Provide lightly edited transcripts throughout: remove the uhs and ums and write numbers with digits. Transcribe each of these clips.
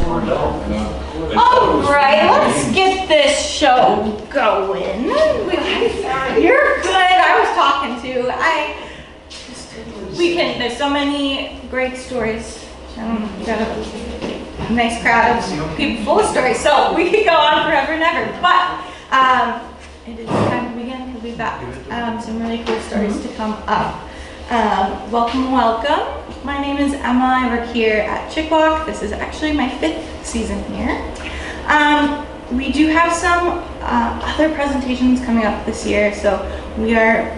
All right, let's get this show going. You're good. I was talking to. There's so many great stories. We got a nice crowd of people full of stories, so we could go on forever and ever. But it is time to begin because we've got some really cool stories to come up. Welcome. My name is Emma. I work here at Chik-Wauk. This is actually my 5th season here. We do have some other presentations coming up this year, so we are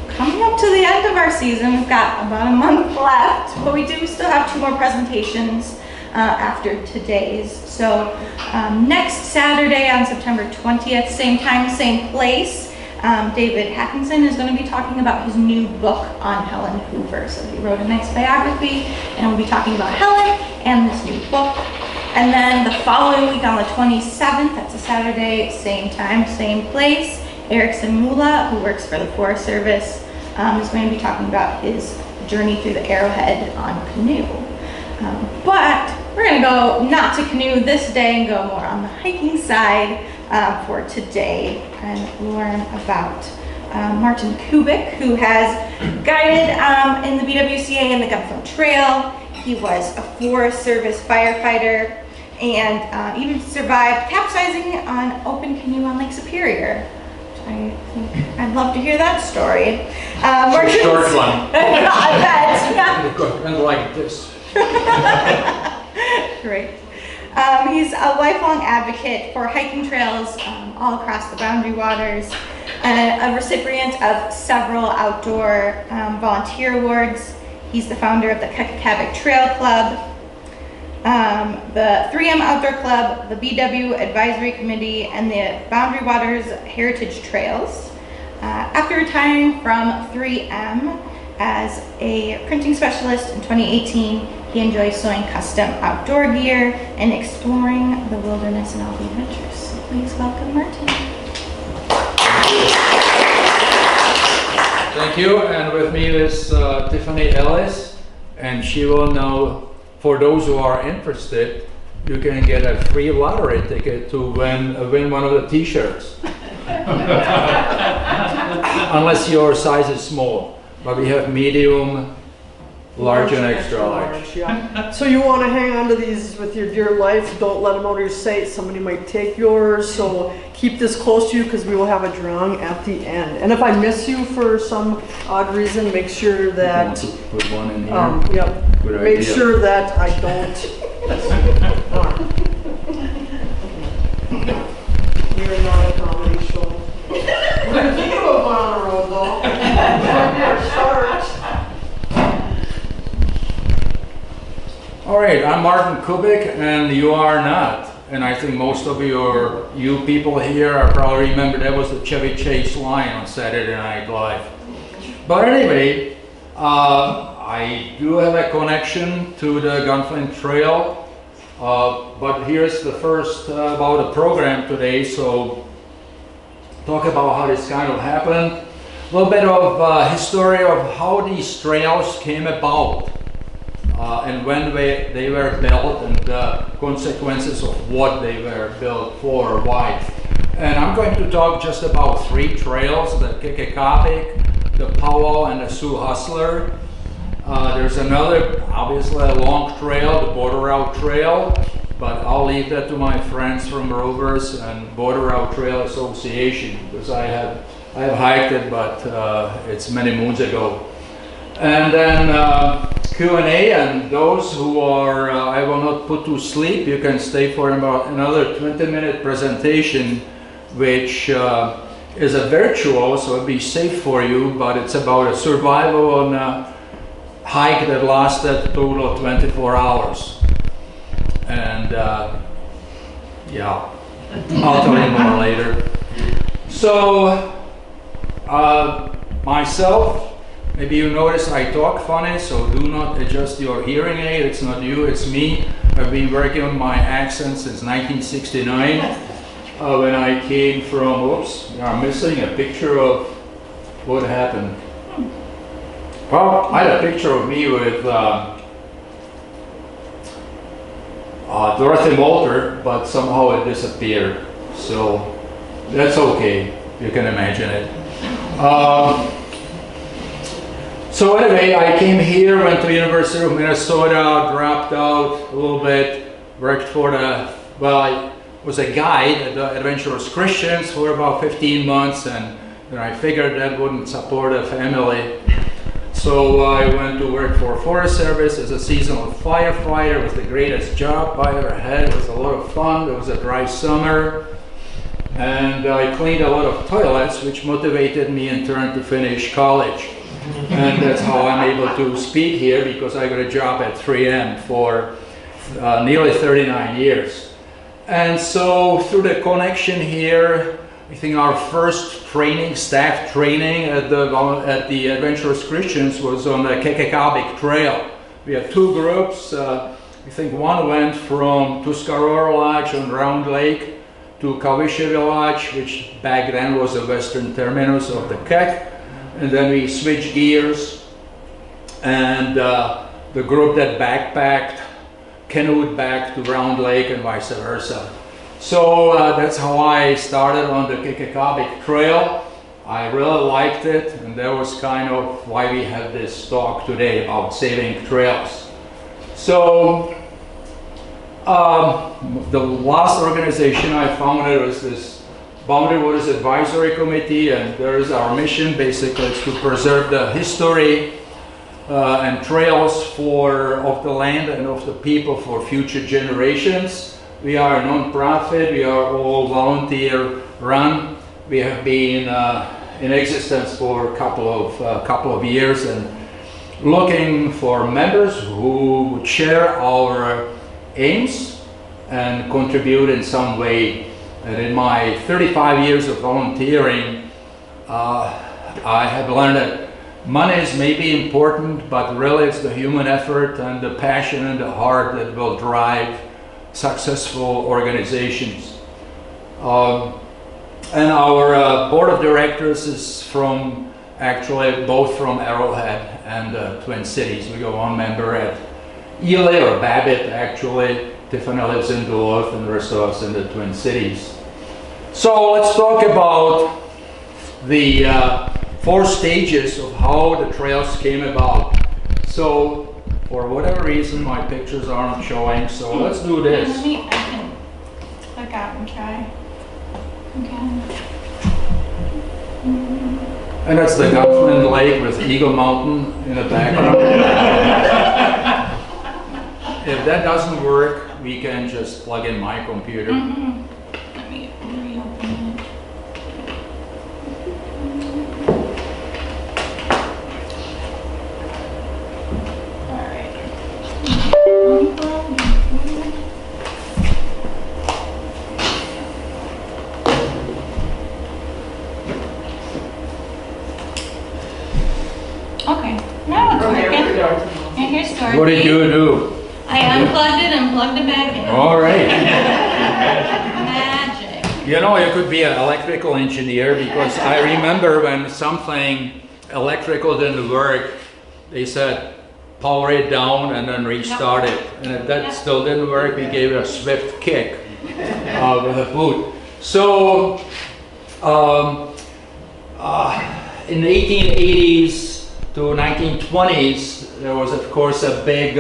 coming up to the end of our season. We've got about a month left, but we do still have 2 more presentations after today's. So next Saturday on September 20th, same time, same place, David Hackinson is going to be talking about his new book on Helen Hoover. So he wrote a nice biography, and we'll be talking about Helen and this new book. And then the following week on the 27th, that's a Saturday, same time, same place, Erickson Mula, who works for the Forest Service, is going to be talking about his journey through the Arrowhead on canoe. But we're going to go not to canoe this day and go more on the hiking side for today and learn about Martin .Kubik, who has guided in the BWCAW and the Gunflint Trail. He was a Forest Service firefighter and even survived capsizing on open canoe on Lake Superior. I think I'd love to hear that story. Short one. I bet. Yeah. And like this. Great. He's a lifelong advocate for hiking trails all across the Boundary Waters, a recipient of several outdoor volunteer awards. He's the founder of the Kekekabic Trail Club, the 3M Outdoor Club, the BW Advisory Committee, and the Boundary Waters Heritage Trails. After retiring from 3M as a printing specialist in 2018, he enjoys sewing custom outdoor gear and exploring the wilderness and all the adventures. So please welcome Martin. Thank you. And with me is Tiffany Ellis, and she will know, for those who are interested, you can get a free lottery ticket to win one of the t-shirts. Unless your size is small. But we have medium, large and extra large. Yeah. So you want to hang on to these with your dear life. Don't let them out of your sight. Somebody might take yours. So keep this close to you because we will have a drawing at the end. And if I miss you for some odd reason, make sure that Put one in here. Yep. Good Make idea. sure that I don't. You're not a comedy show. We're gonna think about one on the road though. Start. All right, I'm Martin .Kubik, and you are not. And I think most of you people here are probably remember that was the Chevy Chase line on Saturday Night Live. But anyway, I do have a connection to the Gunflint Trail. But here's the first about the program today. So talk about how this kind of happened. A little bit of history of how these trails came about. And when they were built and the consequences of what they were built for, why. And I'm going to talk just about 3 trails, the Kekekabic, the Powwow, and the Sioux Hustler. There's another, obviously a long trail, the Border Route Trail, but I'll leave that to my friends from Rovers and Border Route Trail Association, because I have hiked it, but it's many moons ago. And then Q&A, and those who are, I will not put to sleep, you can stay for about another 20-minute presentation, which is a virtual, so it'll be safe for you, but it's about a survival on a hike that lasted a total of 24 hours. And yeah, I'll tell you more later. So, myself, maybe you notice I talk funny, so do not adjust your hearing aid. It's not you, it's me. I've been working on my accent since 1969 when I came from, oops, I'm missing a picture of what happened. Well, I had a picture of me with Dorothy Walter, but somehow it disappeared. So that's okay. You can imagine it. So anyway, I came here, went to University of Minnesota, dropped out a little bit, worked for I was a guide at the Adventurous Christians for about 15 months, and then I figured that wouldn't support a family. So I went to work for Forest Service as a seasonal firefighter. It was the greatest job I ever had. It was a lot of fun. It was a dry summer. And I cleaned a lot of toilets, which motivated me in turn to finish college. And that's how I'm able to speak here, because I got a job at 3M for nearly 39 years. And so through the connection here, I think our first training, staff training at the Adventurous Christians was on the Kekekabic Trail. We had two groups. I think one went from Tuscarora Lodge on Round Lake to Kawisha Village, which back then was the western terminus of the Kek. And then we switched gears, and the group that backpacked canoed back to Round Lake and vice versa. So that's how I started on the Kekekabic Trail. I really liked it, and that was kind of why we have this talk today about saving trails. So the last organization I founded was this Boundary Waters Advisory Committee, and there is our mission basically is to preserve the history and trails of the land and of the people for future generations. We are a non-profit. We are all volunteer run. We have been in existence for a couple of years and looking for members who would share our aims and contribute in some way. And in my 35 years of volunteering, I have learned that money is maybe important, but really it's the human effort and the passion and the heart that will drive successful organizations. And our board of directors is actually both from Arrowhead and Twin Cities. We got one member at Ely or Babbitt actually. Tiffany lives in Duluth and the rest of us in the Twin Cities. So let's talk about the 4 stages of how the trails came about. So for whatever reason my pictures aren't showing, so let's do this. I can look out and try. Okay. And that's the Gunflint Lake with Eagle Mountain in the background. If that doesn't work, we can just plug in my computer. Let me reopen it. All right. Okay, now it's working. And here's starting. What did you do? I unplugged it and plugged it back in. All right. Magic. You know, you could be an electrical engineer, because I remember when something electrical didn't work, they said power it down and then restart it. And if that still didn't work, we gave it a swift kick with a boot. So in the 1880s to 1920s, there was of course a big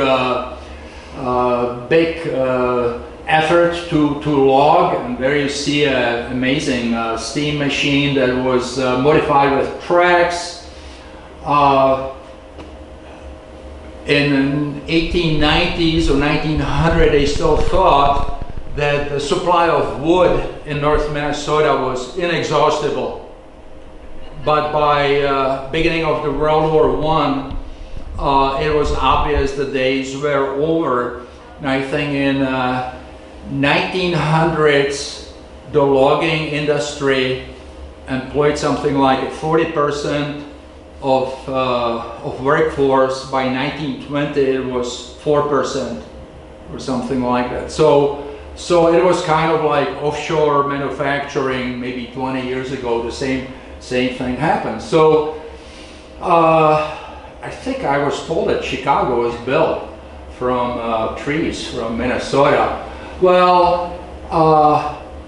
effort to log, and there you see an amazing steam machine that was modified with tracks. In the 1890s or 1900, they still thought that the supply of wood in North Minnesota was inexhaustible. But by beginning of the World War I, it was obvious the days were over. And I think in 1900s, the logging industry employed something like 40% of workforce. By 1920, it was 4% or something like that. So it was kind of like offshore manufacturing maybe 20 years ago. The same thing happened. So I think I was told that Chicago was built trees from Minnesota. Well,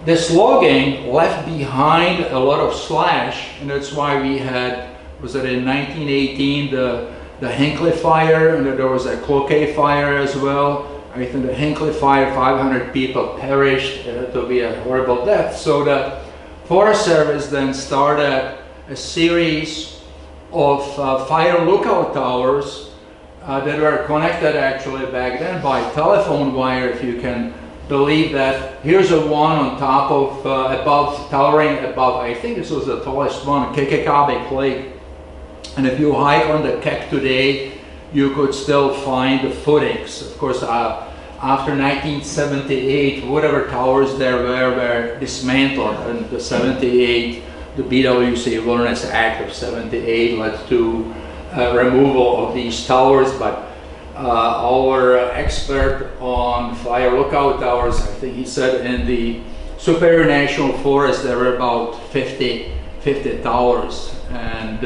this logging left behind a lot of slash, and that's why we had, was it in 1918, the Hinckley fire, and there was a Cloquet fire as well. I think the Hinckley fire, 500 people perished. It had to be a horrible death. So the Forest Service then started a series of fire lookout towers that were connected actually back then by telephone wire, if you can believe that. Here's a one on top of, towering above, I think this was the tallest one, Kekekabic Lake. And if you hike on the Kek today, you could still find the footings. Of course, after 1978, whatever towers there were dismantled. And the 78, the BWCAW Wilderness Act of 78 led to removal of these towers. But our expert on fire lookout towers, I think he said in the Superior National Forest there were about 50 towers. And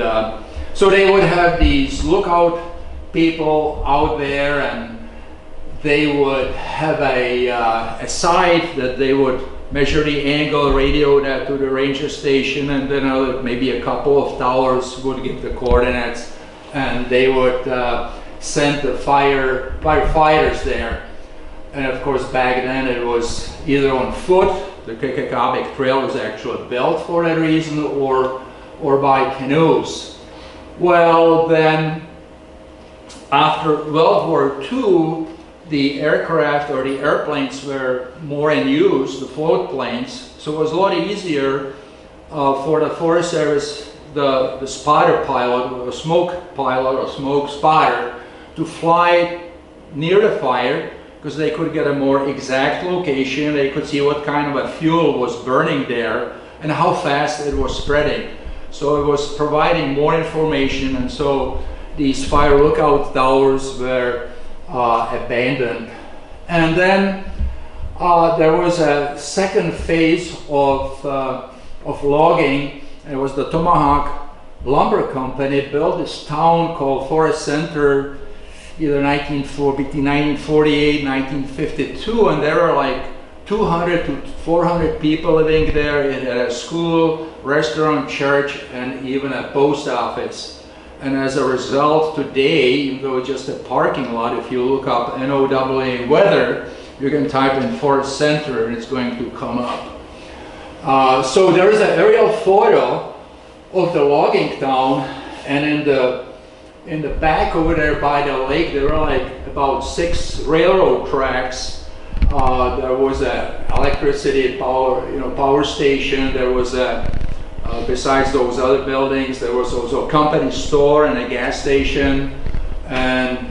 so they would have these lookout people out there, and they would have a sight that they would measure the angle, radio that to the ranger station, and then maybe a couple of towers would give the coordinates, and they would send the firefighters there. And of course back then it was either on foot, the Kekekabic Trail was actually built for that reason, or by canoes. Well, then after World War II, the aircraft or the airplanes were more in use, the float planes, so it was a lot easier for the Forest Service, the spotter pilot, or smoke pilot or smoke spotter, to fly near the fire, because they could get a more exact location, they could see what kind of a fuel was burning there and how fast it was spreading. So it was providing more information, and so these fire lookout towers were abandoned. And then there was a second phase of logging. It was the Tomahawk Lumber Company built this town called Forest Center either between 1948 and 1952, and there were like 200 to 400 people living there. It had a school, restaurant, church, and even a post office. And as a result, today, even though it's just a parking lot, if you look up NOAA weather, you can type in Forest Center and it's going to come up. So there is an aerial photo of the logging town, and in the back over there by the lake, there were like about 6 railroad tracks. There was a electricity power station. There was besides those other buildings, there was also a company store and a gas station. And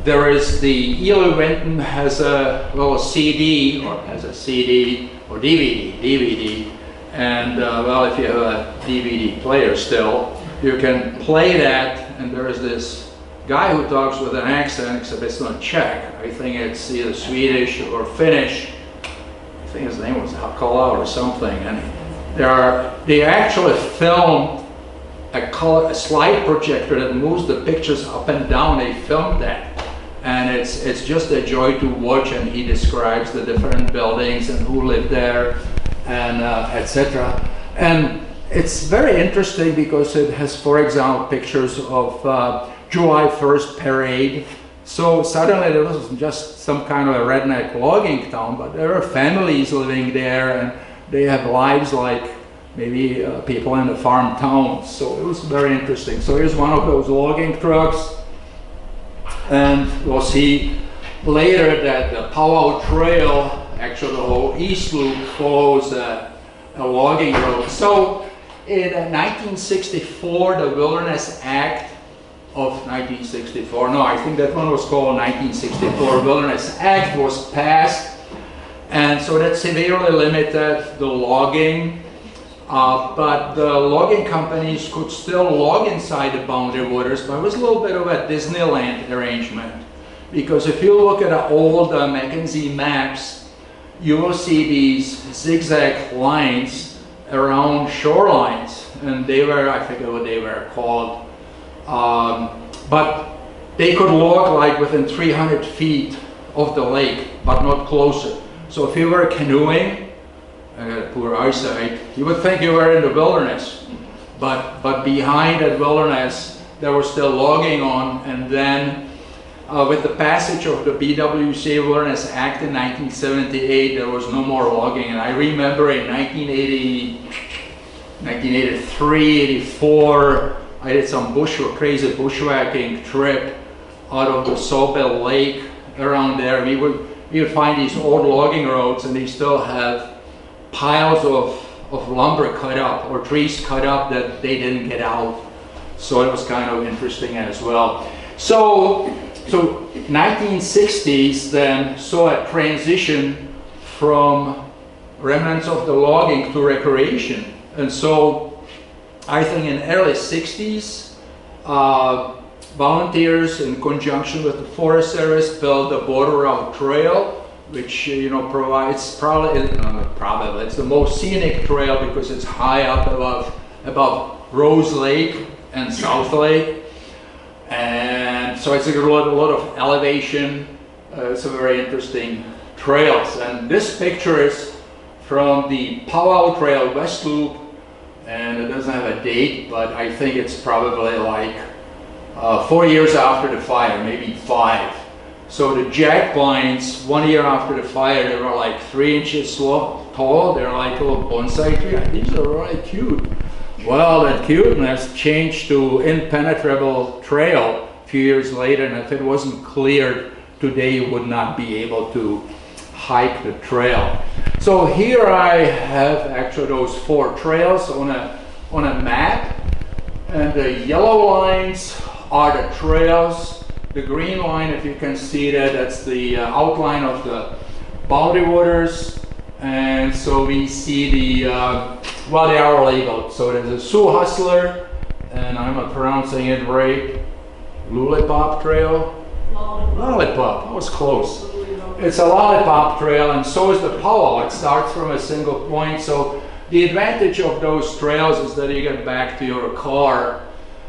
there is the Ely Winton has a little CD, or has a CD or DVD. And well, if you have a DVD player still, you can play that. And there is this guy who talks with an accent, except it's not Czech. I think it's either Swedish or Finnish. I think his name was Hakala or something. And they actually filmed a slide projector that moves the pictures up and down. They filmed that, and it's just a joy to watch. And he describes the different buildings and who lived there, and etc. And it's very interesting because it has, for example, pictures of July 1st parade. So suddenly there wasn't just some kind of a redneck logging town, but there are families living there, and they have lives like maybe people in the farm towns. So it was very interesting. So here's one of those logging trucks, and we'll see later that the Powwow Trail, actually the whole East Loop, follows a logging road. So in 1964, the Wilderness Act of 1964, no, I think that one was called 1964 Wilderness Act was passed, and so that severely limited the logging, but the logging companies could still log inside the boundary waters, but it was a little bit of a Disneyland arrangement, because if you look at the old Mackenzie maps, you will see these zigzag lines around shorelines, and they were, I forget what they were called, but they could log like within 300 feet of the lake, but not closer. So if you were canoeing, poor eyesight, you would think you were in the wilderness. But behind that wilderness, there was still logging on, and then with the passage of the BWCAW Wilderness Act in 1978, there was no more logging. And I remember in 1983, 84, I did some crazy bushwhacking trip out of the Sawbill Lake around there. We would find these old logging roads, and they still have piles of lumber cut up, or trees cut up that they didn't get out. So it was kind of interesting as well. So 1960s then saw a transition from remnants of the logging to recreation. And so I think in early 60s, volunteers in conjunction with the Forest Service built the Border Route Trail, which provides it's the most scenic trail because it's high up above Rose Lake and South Lake. And so it's a lot of elevation. It's a very interesting trails. And this picture is from the Powwow Trail West Loop, and it doesn't have a date, but I think it's probably like 4 years after the fire, maybe 5. So the jack pines, 1 year after the fire, they were like 3 inches tall. They're like little bonsai trees. These are really cute. Well, that cuteness changed to impenetrable trail a few years later, and if it wasn't cleared today, you would not be able to hike the trail. So here I have actually those 4 trails on a map, and the yellow lines are the trails. The green line, if you can see that's the outline of the boundary waters. And so we see they are labeled. So there's a Sioux Hustler, and I'm not pronouncing it right, Lollipop Trail? Lollipop, I was close. It's a lollipop trail, and so is the Powwow. It starts from a single point. So the advantage of those trails is that you get back to your car.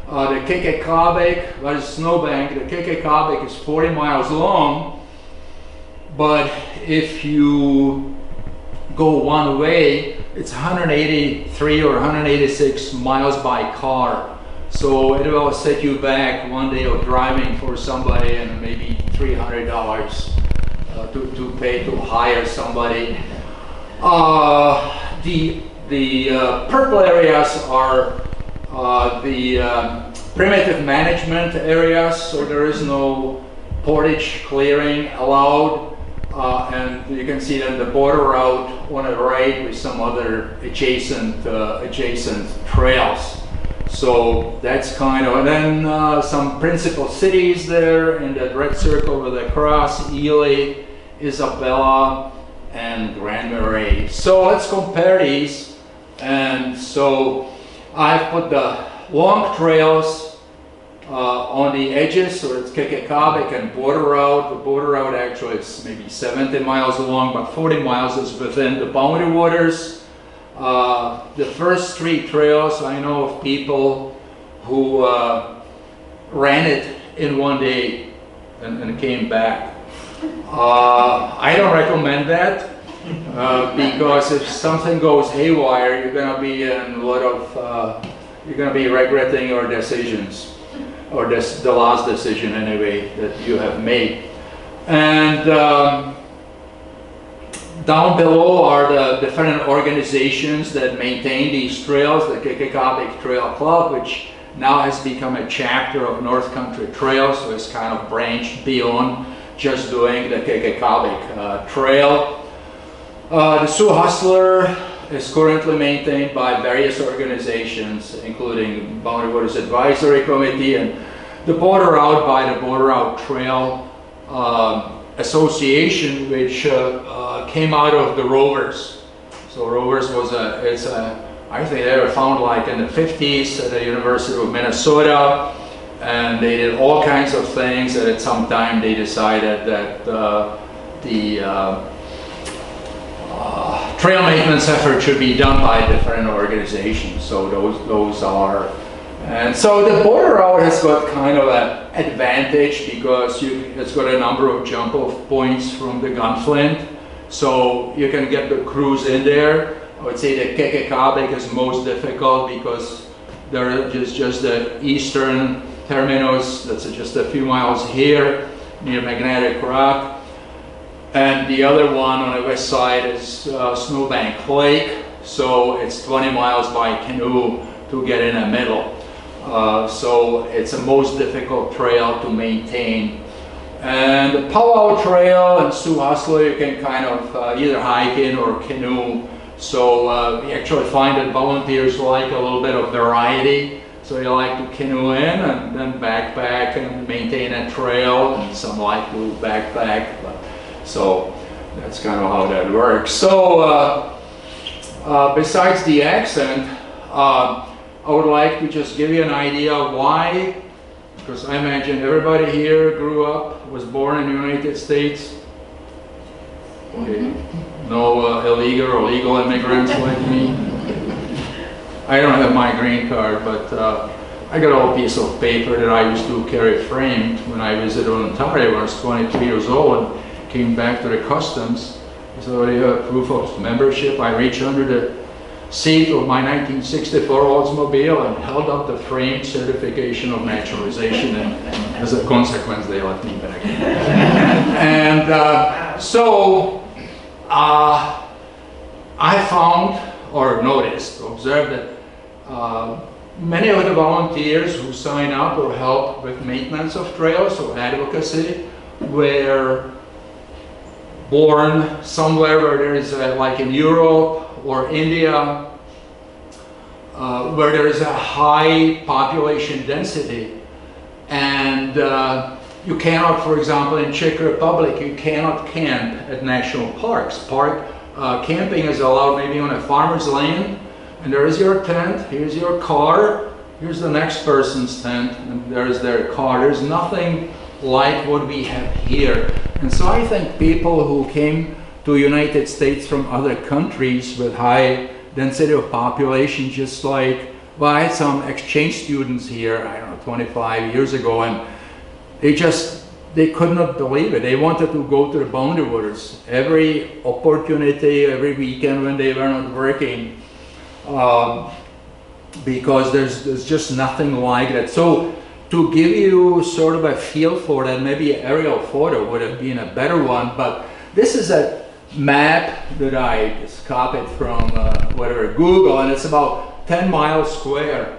The Kekekabic, there's a snowbank. The Kekekabic is 40 miles long, but if you go one way, it's 183 or 186 miles by car. So it will set you back one day of driving for somebody, and maybe $300 to pay to hire somebody. The purple areas are the primitive management areas, so there is no portage clearing allowed. And you can see that the border route on the right with some other adjacent trails. So that's kind of, and then some principal cities there in that red circle with a cross: Ely, Isabella, and Grand Marais. So let's compare these. And so I've put the long trails on the edges, so it's Kekekabic and border route. The border route actually is maybe 70 miles long, but 40 miles is within the boundary waters. The first 3 trails, I know of people who ran it in one day and came back. I don't recommend that because if something goes haywire, you're going to be in a lot of you're going to be regretting your decisions, or the last decision anyway that you have made. And down below are the different organizations that maintain these trails. The Kekekabic Trail Club, which now has become a chapter of North Country Trail, so it's kind of branched beyond just doing the Kekekabic Trail. The Sioux Hustler is currently maintained by various organizations, including Boundary Waters Advisory Committee, and the Border Route by the Border Route Trail Association, which came out of the Rovers. So Rovers was I think they were found like in the 50s at the University of Minnesota, and they did all kinds of things, and at some time they decided that the trail maintenance effort should be done by different organizations. So those are And so the border route has got kind of an advantage because it's got a number of jump off points from the Gunflint. So you can get the cruise in there. I would say the Kekekabic is most difficult because there is just the eastern terminus that's just a few miles here near Magnetic Rock. And the other one on the west side is Snowbank Lake. So it's 20 miles by canoe to get in the middle. So it's the most difficult trail to maintain. And the Powwow Trail and Sioux Hustler you can kind of either hike in or canoe. So we actually find that volunteers like a little bit of variety. So you like to canoe in and then backpack and maintain a trail, and some like to backpack. So that's kind of how that works. So besides the accent, I would like to just give you an idea why, because I imagine everybody here grew up, was born in the United States. Okay. No illegal or legal immigrants like me. I don't have my green card, but I got a little piece of paper that I used to carry framed when I visited Ontario when I was 22 years old and came back to the customs. So they have proof of membership. I reached under the seat of my 1964 Oldsmobile and held up the framed certification of naturalization, and as a consequence they let me back. And so I found or observed that many of the volunteers who sign up or help with maintenance of trails or advocacy were born somewhere where there is like in Europe or India, where there is a high population density, and you cannot, for example, in Czech Republic, you cannot camp at national parks. Camping is allowed maybe on a farmer's land, and there is your tent, here's your car, here's the next person's tent, and there's their car. There's nothing like what we have here. And so I think people who came to United States from other countries with high density of population, just like, well, I had some exchange students here, I don't know, 25 years ago, and they could not believe it. They wanted to go to the boundary waters every opportunity, every weekend when they were not working, because there's just nothing like that. So to give you sort of a feel for that, maybe an aerial photo would have been a better one, but this is a map that I just copied from Google, and it's about 10 miles square.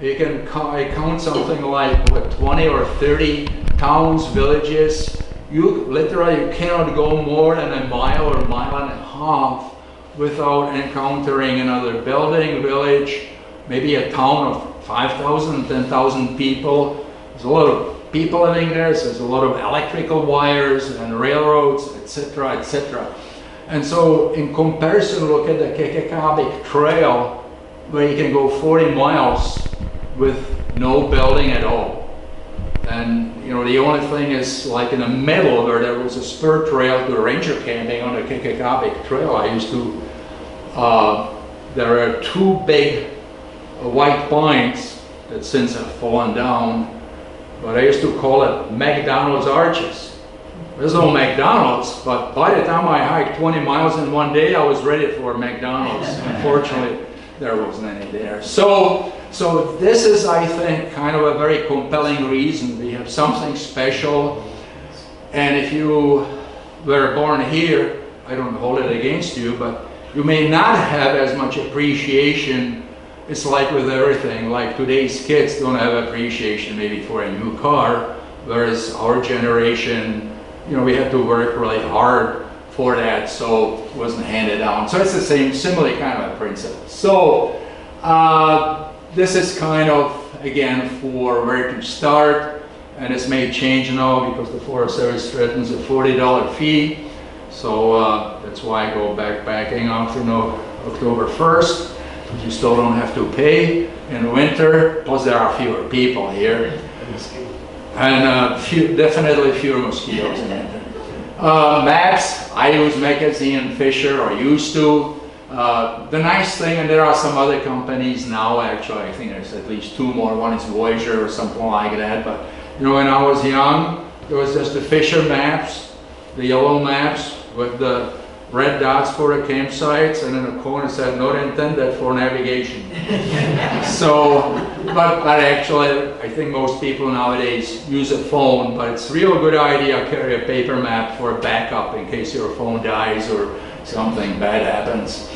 You can count something like what, 20 or 30 towns, villages. You cannot go more than a mile or a mile and a half without encountering another building, village, maybe a town of 5,000, 10,000 people. There's a lot of people living there, so there's a lot of electrical wires and railroads, etc., etc. And so in comparison, look at the Kekekabic Trail, where you can go 40 miles with no building at all. And you know, the only thing is like in the middle where there was a spur trail to ranger camping on the Kekekabic Trail. I used to, there are two big white pines that since have fallen down, but I used to call it McDonald's arches. There's no McDonald's, but by the time I hiked 20 miles in one day, I was ready for McDonald's. Unfortunately, there wasn't any there. So this is, I think, kind of a very compelling reason. We have something special, and if you were born here, I don't hold it against you, but you may not have as much appreciation. It's like with everything, like today's kids don't have appreciation maybe for a new car, whereas our generation, you know, we had to work really hard for that, so it wasn't handed down. So it's the same, similar kind of a principle. So this is kind of, again, for where to start, and this may change now because the Forest Service threatens a $40 fee. So that's why I go backpacking after October 1st. You still don't have to pay in winter, plus there are fewer people here. And definitely fewer mosquitoes in winter. Maps, I use Magazine Fisher, or used to. The nice thing, and there are some other companies now actually, I think there's at least 2 more, one is Voyager or something like that, but you know, when I was young, there was just the Fisher maps, the yellow maps with the red dots for the campsites, and in the corner said not intended for navigation. So, but actually, I think most people nowadays use a phone, but it's a real good idea to carry a paper map for a backup in case your phone dies or something bad happens.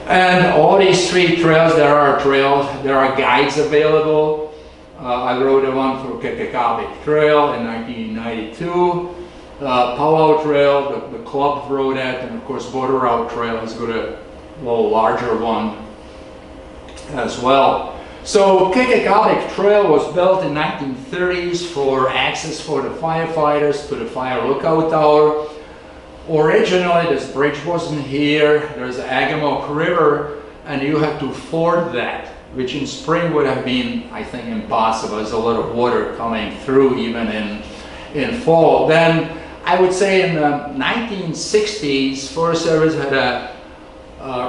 And all these 3 trails, there are guides available. I wrote a one for Kekekabic Trail in 1992. Powwow Trail, the club wrote that, and of course Border Route Trail has got a little larger one as well. So Kekekabic Trail was built in 1930s for access for the firefighters to the fire lookout tower. Originally this bridge wasn't here, there's the Agamook River, and you had to ford that, which in spring would have been, I think, impossible. There's a lot of water coming through even in fall. Then I would say in the 1960s, Forest Service had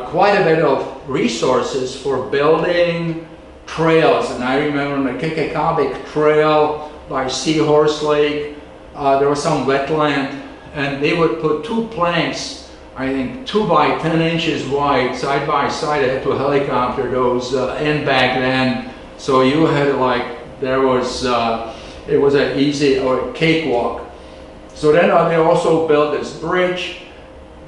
quite a bit of resources for building trails. And I remember on the Kekekabic Trail by Seahorse Lake, there was some wetland, and they would put 2 planks, I think 2 by 10 inches wide, side by side. They had to helicopter those in back then. So you had like, there was, it was an easy, or cakewalk. So then they also built this bridge.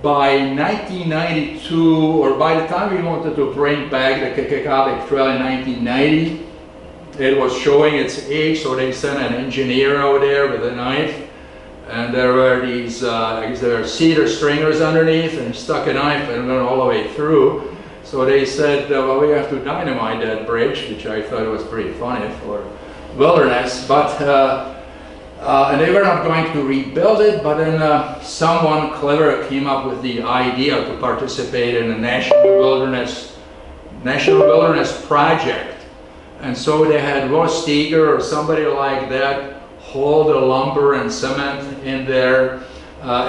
By 1992, or by the time we wanted to bring back the Kekekabic Trail in 1990, it was showing its age, so they sent an engineer out there with a knife, and there were these, I guess there were cedar stringers underneath, and he stuck a knife and went all the way through. So they said, well, we have to dynamite that bridge, which I thought was pretty funny for wilderness, but and they were not going to rebuild it, but then someone clever came up with the idea to participate in a national wilderness project. And so they had Ross Steger or somebody like that haul the lumber and cement in there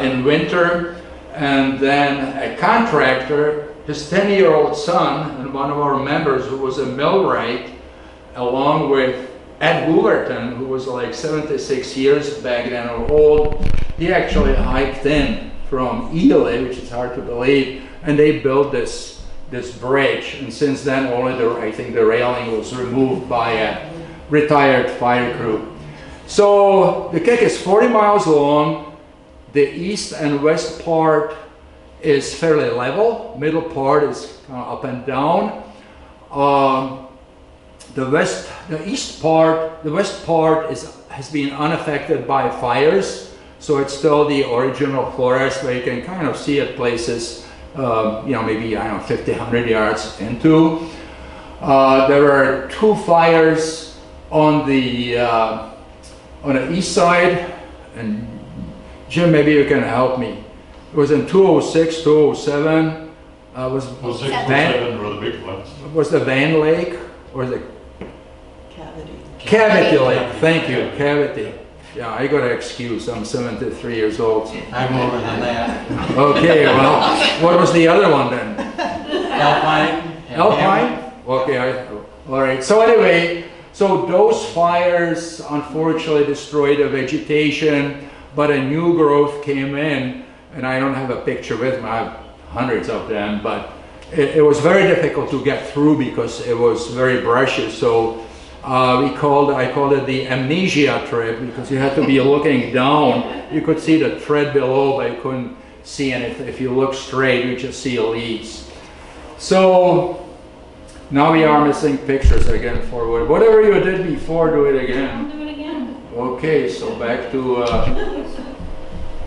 in winter, and then a contractor, his 10-year-old son, and one of our members who was a millwright, along with Ed Wolverton, who was like 76 years back then or old, he actually hiked in from Ely, which is hard to believe, and they built this bridge. And since then, only I think the railing was removed by a retired fire crew. So the Kek is 40 miles long. The east and west part is fairly level. Middle part is kind of up and down. The west part has been unaffected by fires, so it's still the original forest where you can kind of see at places, you know, maybe, I don't know, 50, 100 yards into. There were 2 fires on the east side, and Jim, maybe you can help me. It was in 206, 207. Was the Van Lake or the Cavity Lake? Thank you, Cavity. Yeah, I got an excuse. I'm 73 years old. I'm older than that. Okay, well, what was the other one then? Alpine. Alpine? Okay, all right. So anyway, so those fires unfortunately destroyed the vegetation, but a new growth came in, and I don't have a picture with me. I have hundreds of them, but it was very difficult to get through because it was very brushy. So I called it the amnesia trip, because you had to be looking down. You could see the tread below, but you couldn't see anything. If you look straight, you just see leaves. So now we are missing pictures again forward. Whatever you did before, do it again. I'll do it again. Okay, so back to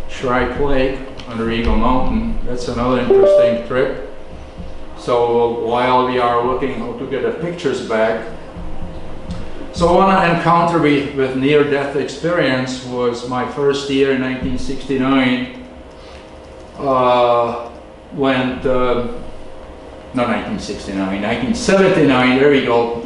Shrike Lake under Eagle Mountain. That's another interesting trip. So while we are looking how to get the pictures back, so one encounter with near-death experience was my first year in 1969. Went, no, 1969, 1979, there we go.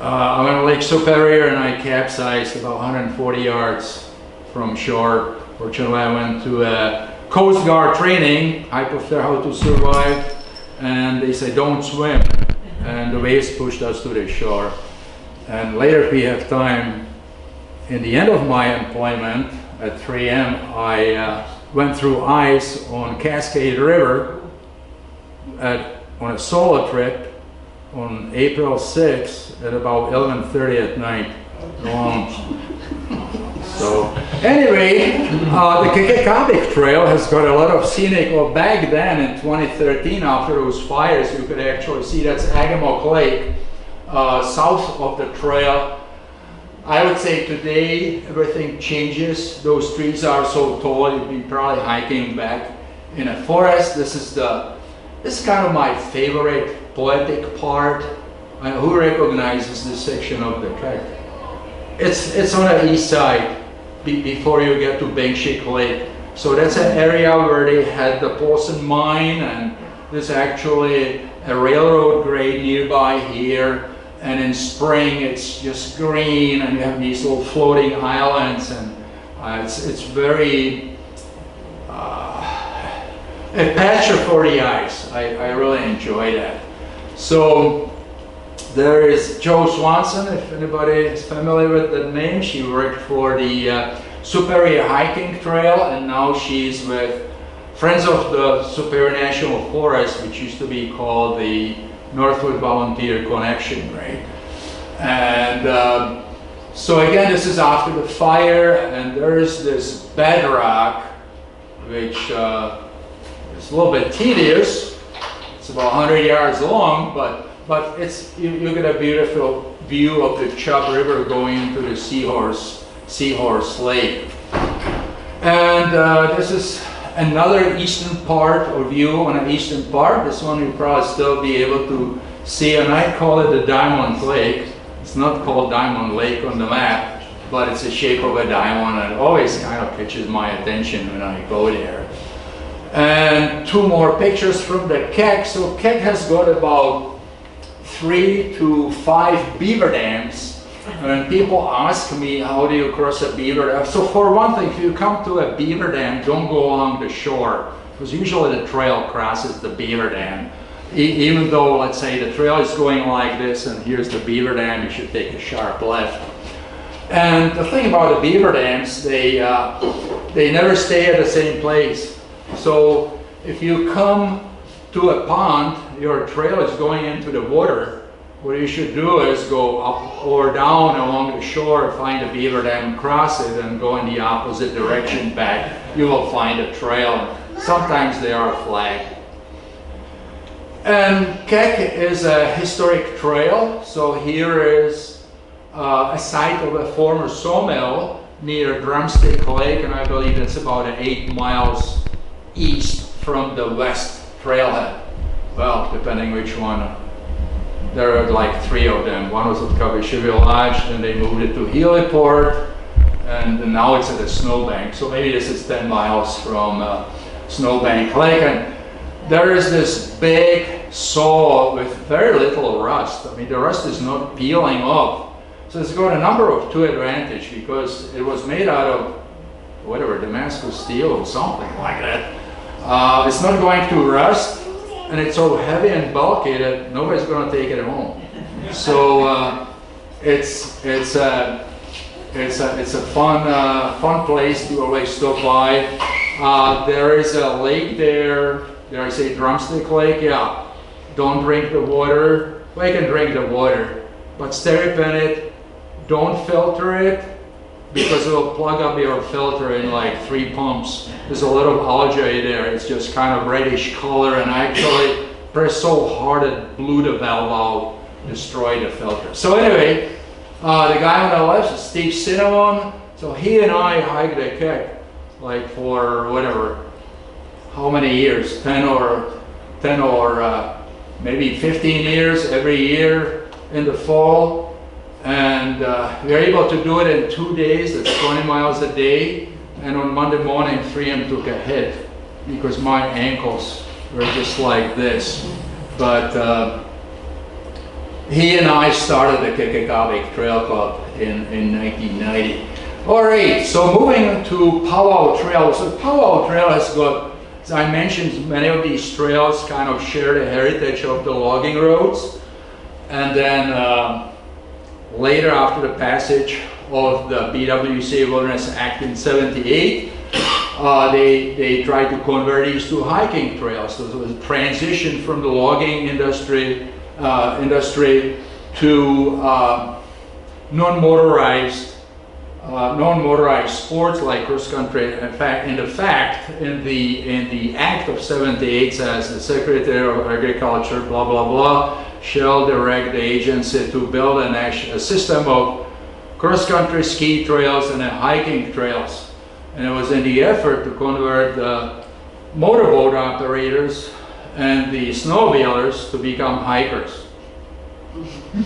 I went to Lake Superior and I capsized about 140 yards from shore. Fortunately, I went to a Coast Guard training, I prefer how to survive. and they say don't swim, and the waves pushed us to the shore. And later, if we have time, in the end of my employment at 3M, I went through ice on Cascade River on a solo trip on April 6th at about 11:30 at night. So anyway, the Kekekabic Trail has got a lot of scenic, well back then in 2013 after those fires you could actually see that's Agamoc Lake south of the trail. I would say today everything changes. Those trees are so tall you'd be probably hiking back in a forest. This is kind of my favorite poetic part. Who recognizes this section of the track? It's on the east side before you get to Bengshik Lake. So that's an area where they had the Paulson mine, and there's actually a railroad grade nearby here. And in spring it's just green, and you have these little floating islands, and it's very a pasture for the eyes. I really enjoy that. So there is Jo Swanson, if anybody is familiar with that name. She worked for the Superior Hiking Trail, and now she's with Friends of the Superior National Forest, which used to be called the Northwood Volunteer Connection, right? And so again, this is after the fire, and there's this bedrock, which is a little bit tedious. It's about 100 yards long, but you get a beautiful view of the Chub River going into the Seahorse Lake. And this is another eastern part, or view on an eastern part. This one you'll probably still be able to see, and I call it the Diamond Lake. It's not called Diamond Lake on the map, but it's the shape of a diamond, and it always kind of catches my attention when I go there. And two more pictures from the Kek. So Kek has got about 3 to 5 beaver dams. And people ask me, how do you cross a beaver dam? So for one thing, if you come to a beaver dam, don't go along the shore, because usually the trail crosses the beaver dam. Even though, let's say, the trail is going like this, and here's the beaver dam, you should take a sharp left. And the thing about the beaver dams, they never stay at the same place. So if you come to a pond, your trail is going into the water. What you should do is go up or down along the shore, find a beaver dam, cross it, and go in the opposite direction back. You will find a trail. Sometimes they are flagged. And Kek is a historic trail. So here is a site of a former sawmill near Drumstick Lake, and I believe it's about 8 miles east from the west trailhead. Well, depending which one. There are like 3 of them. One was at Kabisheville Lodge, then they moved it to Heliport, and now it's at a snowbank. So maybe this is 10 miles from Snowbank Lake. And there is this big saw with very little rust. I mean, the rust is not peeling off. So it's got a number of two advantages, because it was made out of whatever, Damascus steel or something like that. It's not going to rust, and it's so heavy and bulky that nobody's going to take it home. So it's a fun place to always stop by. There is a lake there. Did I say Drumstick Lake? Yeah. Don't drink the water. Well, you can drink the water, but stay up in it. Don't filter it, because it will plug up your filter in like 3 pumps. There's a lot of algae there. It's just kind of reddish color, and I actually pressed so hard it blew the valve out, destroyed the filter. So anyway, the guy on the left is Steve Cinnamon. So he and I hiked the Kek like for whatever, how many years? 10 or maybe 15 years every year in the fall. And we were able to do it in 2 days. That's 20 miles a day. And on Monday morning, 3M took a hit because my ankles were just like this. But he and I started the Kekekabic Trail Club in 1990. All right, so moving to Powwow Trail. So Powwow Trail has got as I mentioned, many of these trails kind of share the heritage of the logging roads. And then later, after the passage of the BWCAW Wilderness Act in '78, they tried to convert these to hiking trails. So it was a transition from the logging industry to non-motorized sports like cross country. In the Act of '78 says the Secretary of Agriculture, blah blah blah, shall direct the agency to build a system of cross-country ski trails and hiking trails. And it was in the effort to convert the motorboat operators and the snowmobilers to become hikers.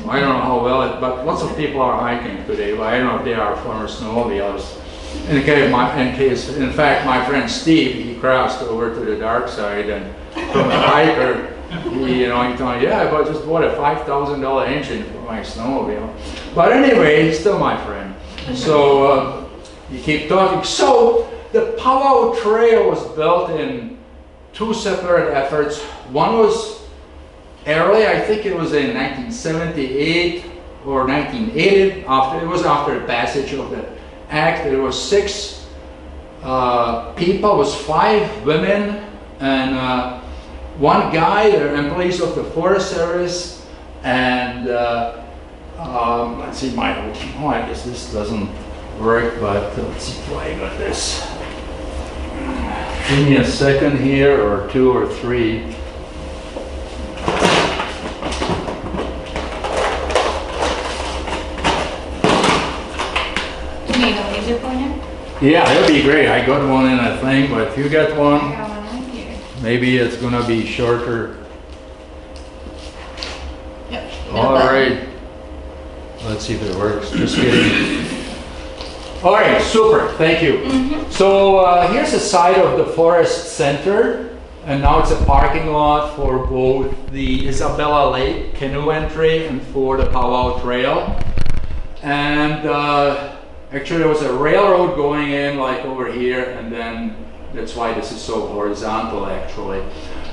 I don't know how well but lots of people are hiking today, but I don't know if they are former snowmobilers. In fact, my friend Steve, he crossed over to the dark side, and from a hiker, he told me, yeah, I just bought a $5,000 engine for my snowmobile. But anyway, he's still my friend. So you keep talking. So the Powwow Trail was built in two separate efforts. One was early, I think it was in 1978 or 1980. It was after the passage of the act. There was 6 people. It was 5 women and 1 guy. They're employees of the Forest Service. And let's see, I guess this doesn't work, but let's see if I got this. Give me a second here, or 2 or 3. Yeah, that'd be great. I got one in a thing, but if you get one, I got one right here. maybe it's gonna be shorter. Yep. All right. Let's see if it works. Just kidding. All right, super. Thank you. So here's the side of the forest center, and now it's a parking lot for both the Isabella Lake canoe entry and for the Powwow Trail. And actually, there was a railroad going in like over here, and then that's why this is so horizontal actually.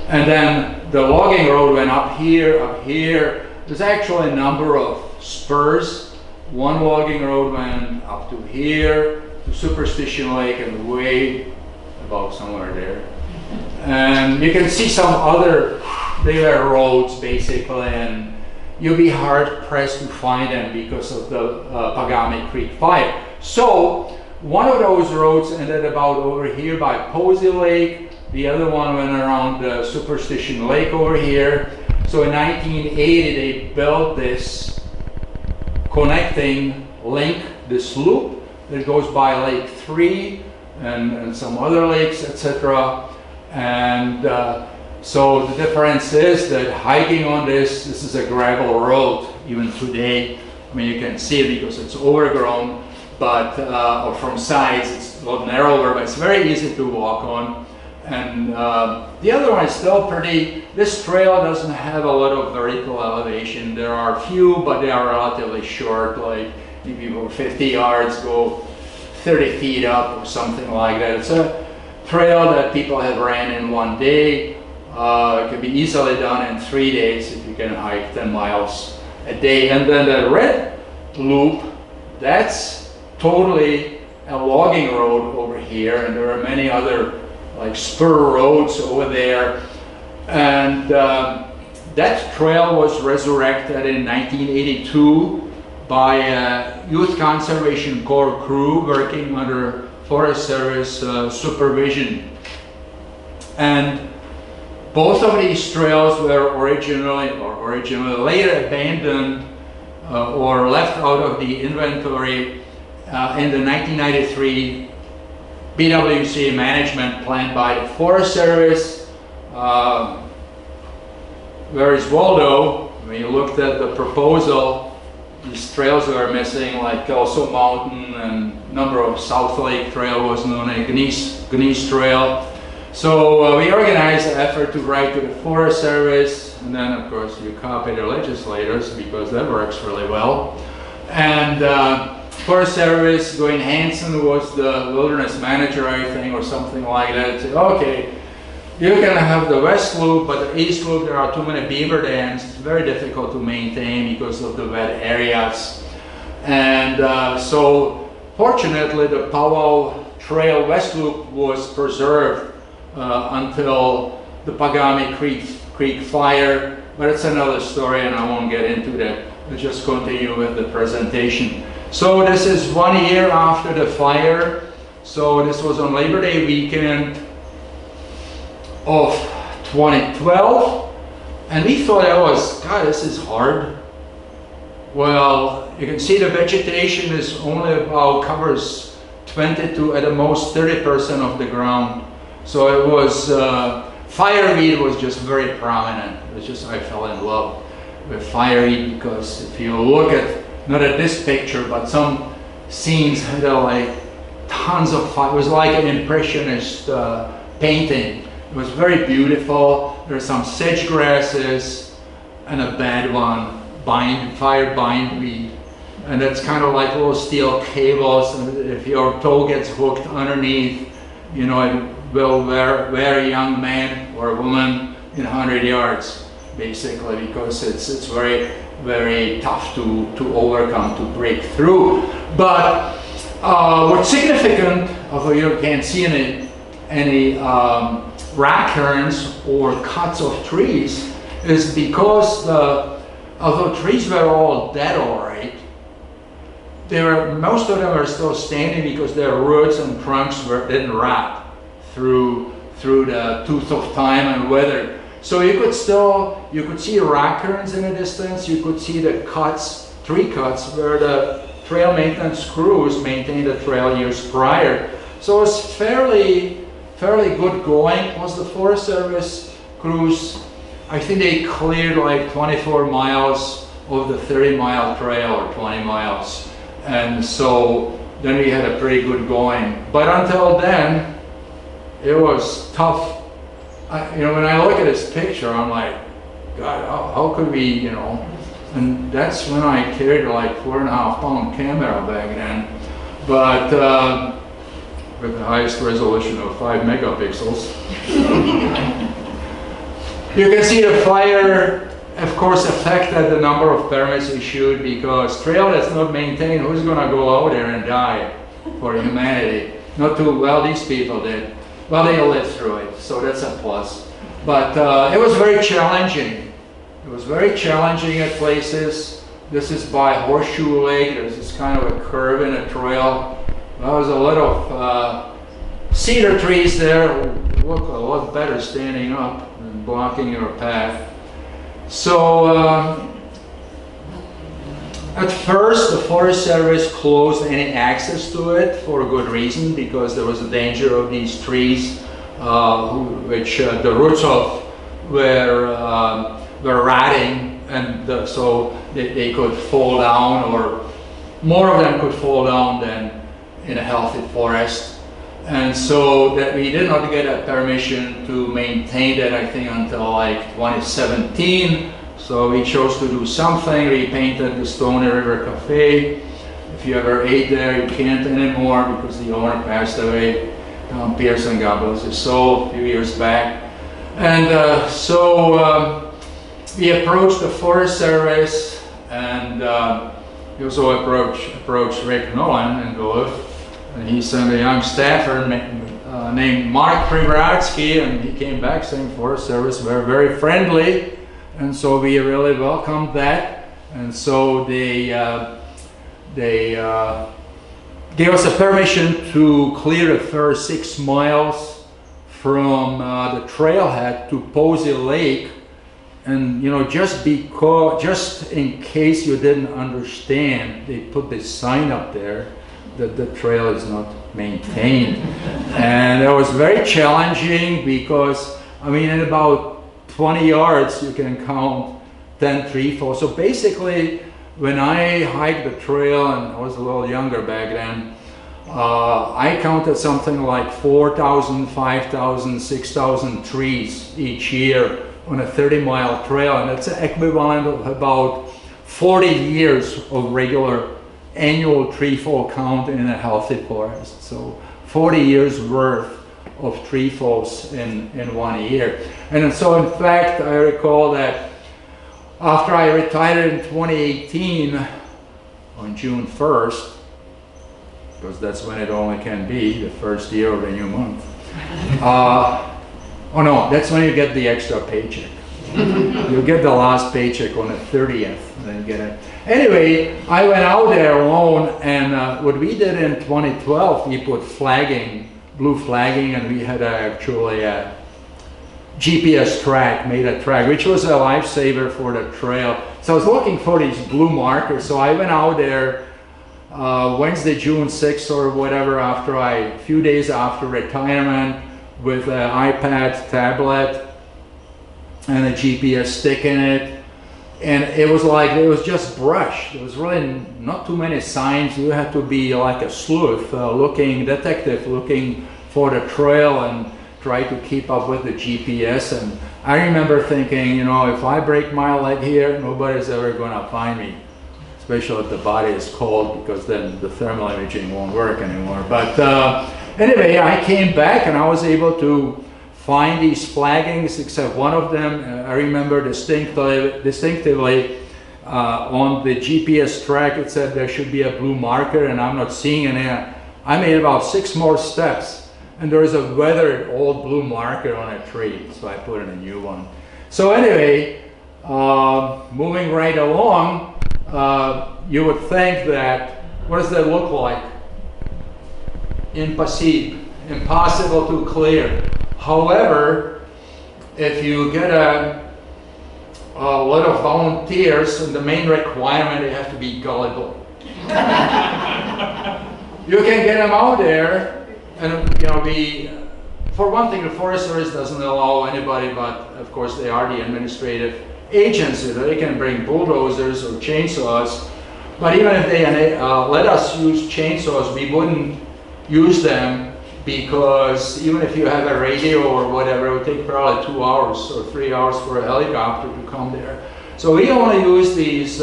And then the logging road went up here, up here. There's actually a number of spurs. One logging road went up to here, to Superstition Lake, and way about somewhere there. And you can see some other bigger roads basically, and you'll be hard pressed to find them because of the Pagami Creek fire. So one of those roads ended about over here by Posey Lake. The other one went around the Superstition Lake over here. So in 1980 they built this connecting link, this loop that goes by Lake 3 and some other lakes, etc. And so the difference is that hiking on this is a gravel road even today. I mean, you can see it because it's overgrown, but or from sides it's a lot narrower, but it's very easy to walk on. And the other one is still pretty. This trail doesn't have a lot of vertical elevation. There are a few, but they are relatively short, like maybe 50 yards, go 30 feet up or something like that. It's a trail that people have ran in one day. It can be easily done in 3 days if you can hike 10 miles a day. And then the red loop, that's totally a logging road over here, and there are many other like spur roads over there. And that trail was resurrected in 1982 by a Youth Conservation Corps crew working under Forest Service supervision. And both of these trails were originally later abandoned or left out of the inventory in the 1993 BWCAW management plan by the Forest Service. Where is Waldo? When you looked at the proposal, these trails were missing, like Kelso Mountain, and number of South Lake Trail was known as Gneiss Trail. So we organized an effort to write to the Forest Service, and then of course you copy the legislators because that works really well. And Forest Service, Dwayne Hansen was the wilderness manager, I think, or something like that. Said, okay, You can have the west loop, but the east loop, there are too many beaver dams. It's very difficult to maintain because of the wet areas. And so fortunately, the Powwow Trail West Loop was preserved until the Pagami Creek fire, but it's another story and I won't get into that. We'll just continue with the presentation. So this is 1 year after the fire. So this was on Labor Day weekend of 2012. And we thought that was, God, this is hard. Well, you can see the vegetation is only about, covers 20 to at the most 30% of the ground. So it was, fireweed was just very prominent. It's just, I fell in love with fireweed because if you look at, not at this picture, but some scenes had like tons of fire. It was like an impressionist painting. It was very beautiful. There's some sedge grasses and a bad one, fire bindweed. And that's kind of like little steel cables. And if your toe gets hooked underneath, you know, it will wear a young man or a woman in 100 yards, basically, because it's very, very tough to overcome, to break through. But what's significant, although you can't see any rackhorns or cuts of trees, is because although trees were all dead all right, most of them are still standing because their roots and trunks didn't rot through the tooth of time and weather. So you could see rackhorns in the distance. You could see the cuts, tree cuts, where the trail maintenance crews maintained the trail years prior. So it was fairly good going. Plus the Forest Service crews, I think they cleared like 24 miles of the 30-mile trail or 20 miles. And so then we had a pretty good going. But until then, it was tough. You know, when I look at this picture, I'm like, God, how could we, you know? And that's when I carried like 4.5-pound camera back then. But with the highest resolution of 5 megapixels. You can see the fire, of course, affected the number of permits issued because trail that's not maintained, who's gonna go out there and die for humanity? Not too well, these people did. Well, they lived through it, so that's a plus. But it was very challenging. It was very challenging at places. This is by Horseshoe Lake. There's this kind of a curve in a trail. There was a lot of cedar trees there. Look a lot better standing up and blocking your path. So at first, the Forest Service closed any access to it for a good reason, because there was a danger of these trees, which the roots of were rotting, and so they could fall down, or more of them could fall down than in a healthy forest. And so that we did not get a permission to maintain that, I think, until like 2017. So we chose to do something, repainted the Stony River Cafe. If you ever ate there, you can't anymore because the owner passed away. Tom Pearson, God bless his soul, a few years back. And so we approached the Forest Service, and we also approached Rick Nolan in Duluth. And he sent a young staffer named Mark Primoratsky, and he came back saying Forest Service were very friendly. And so we really welcomed that, and so they gave us a permission to clear the first 6 miles from the trailhead to Posey Lake. And you know, just in case you didn't understand, they put this sign up there that the trail is not maintained, and it was very challenging because, I mean, in about 20 yards, you can count 10 tree falls. So basically, when I hiked the trail, and I was a little younger back then, I counted something like 4,000, 5,000, 6,000 trees each year on a 30-mile trail, and that's the equivalent of about 40 years of regular annual tree fall count in a healthy forest. So 40 years worth of tree falls in 1 year. And so in fact, I recall that after I retired in 2018, on June 1st, because that's when it only can be, the first year of the new month. Oh no, that's when you get the extra paycheck. You get the last paycheck on the 30th, and then you get it. Anyway, I went out there alone, and what we did in 2012, we put flagging, blue flagging, and we had actually a GPS track, made a track, which was a lifesaver for the trail. So I was looking for these blue markers, so I went out there Wednesday, June 6th or whatever, after a few days after retirement, with an iPad tablet and a GPS stick in it. And it was like, it was just brush. There was really not too many signs. You had to be like a sleuth, detective looking for the trail and try to keep up with the GPS. And I remember thinking, you know, if I break my leg here, nobody's ever gonna find me. Especially if the body is cold, because then the thermal imaging won't work anymore. But anyway, I came back and I was able to find these flaggings, except one of them I remember distinctively on the GPS track. It said there should be a blue marker, and I'm not seeing any. I made about 6 more steps, and there is a weathered old blue marker on a tree, so I put in a new one. So anyway, moving right along, you would think that, what does that look like? Impossible to clear. However, if you get a lot of volunteers, and the main requirement, they have to be gullible. You can get them out there, and you know, for one thing, the Forest Service doesn't allow anybody, but of course they are the administrative agency. They can bring bulldozers or chainsaws, but even if they let us use chainsaws, we wouldn't use them, because even if you have a radio or whatever, it would take probably 2 hours or 3 hours for a helicopter to come there. So we only use these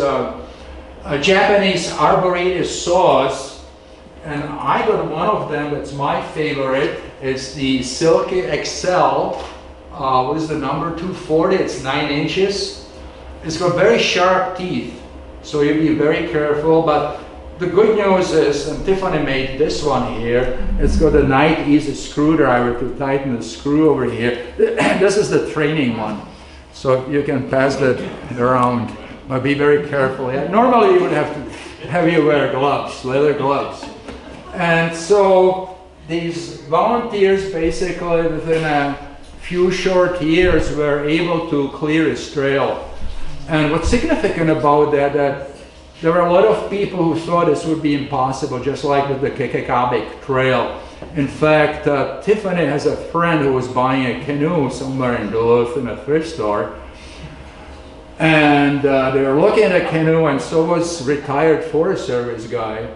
Japanese arboretus saws, and I got one of them that's my favorite. It's the Silky XL. What is the number? 240. It's 9 inches. It's got very sharp teeth, so you be very careful. But the good news is, and Tiffany made this one here, it's got a nice easy screwdriver to tighten the screw over here. This is the training one, so you can pass that around, but be very careful. Yeah, normally you would have you wear gloves, leather gloves. And so these volunteers basically within a few short years were able to clear this trail. And what's significant about that there were a lot of people who thought this would be impossible, just like with the Kekekabic Trail. In fact, Tiffany has a friend who was buying a canoe somewhere in Duluth in a thrift store. And they were looking at a canoe, and so was retired Forest Service guy.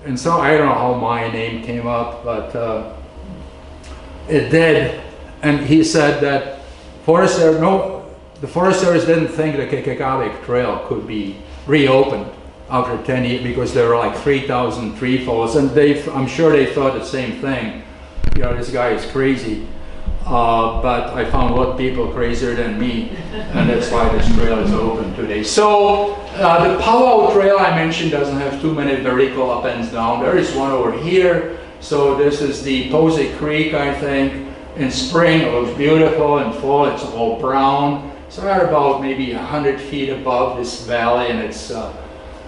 And so I don't know how my name came up, but it did. And he said that the Forest Service didn't think the Kekekabic Trail could be reopened after 10 years, because there were like 3,000 tree falls, and I'm sure they thought the same thing. You know, this guy is crazy. But I found a lot of people crazier than me, and that's why this trail is open today. So the Powwow Trail I mentioned doesn't have too many vertical up and down. There is one over here. So this is the Posey Creek, I think. In spring it looks beautiful, in fall it's all brown. So we're about maybe 100 feet above this valley, and it's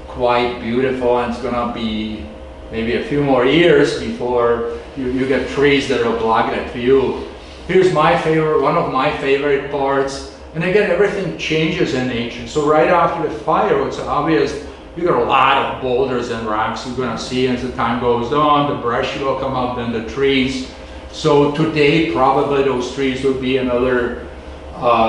quite beautiful, and it's gonna be maybe a few more years before you get trees that will block that view. Here's my favorite, one of my favorite parts, and again, everything changes in nature. So right after the fire, it's obvious you got a lot of boulders and rocks you're gonna see as the time goes on. The brush will come up, then the trees. So today, probably those trees will be another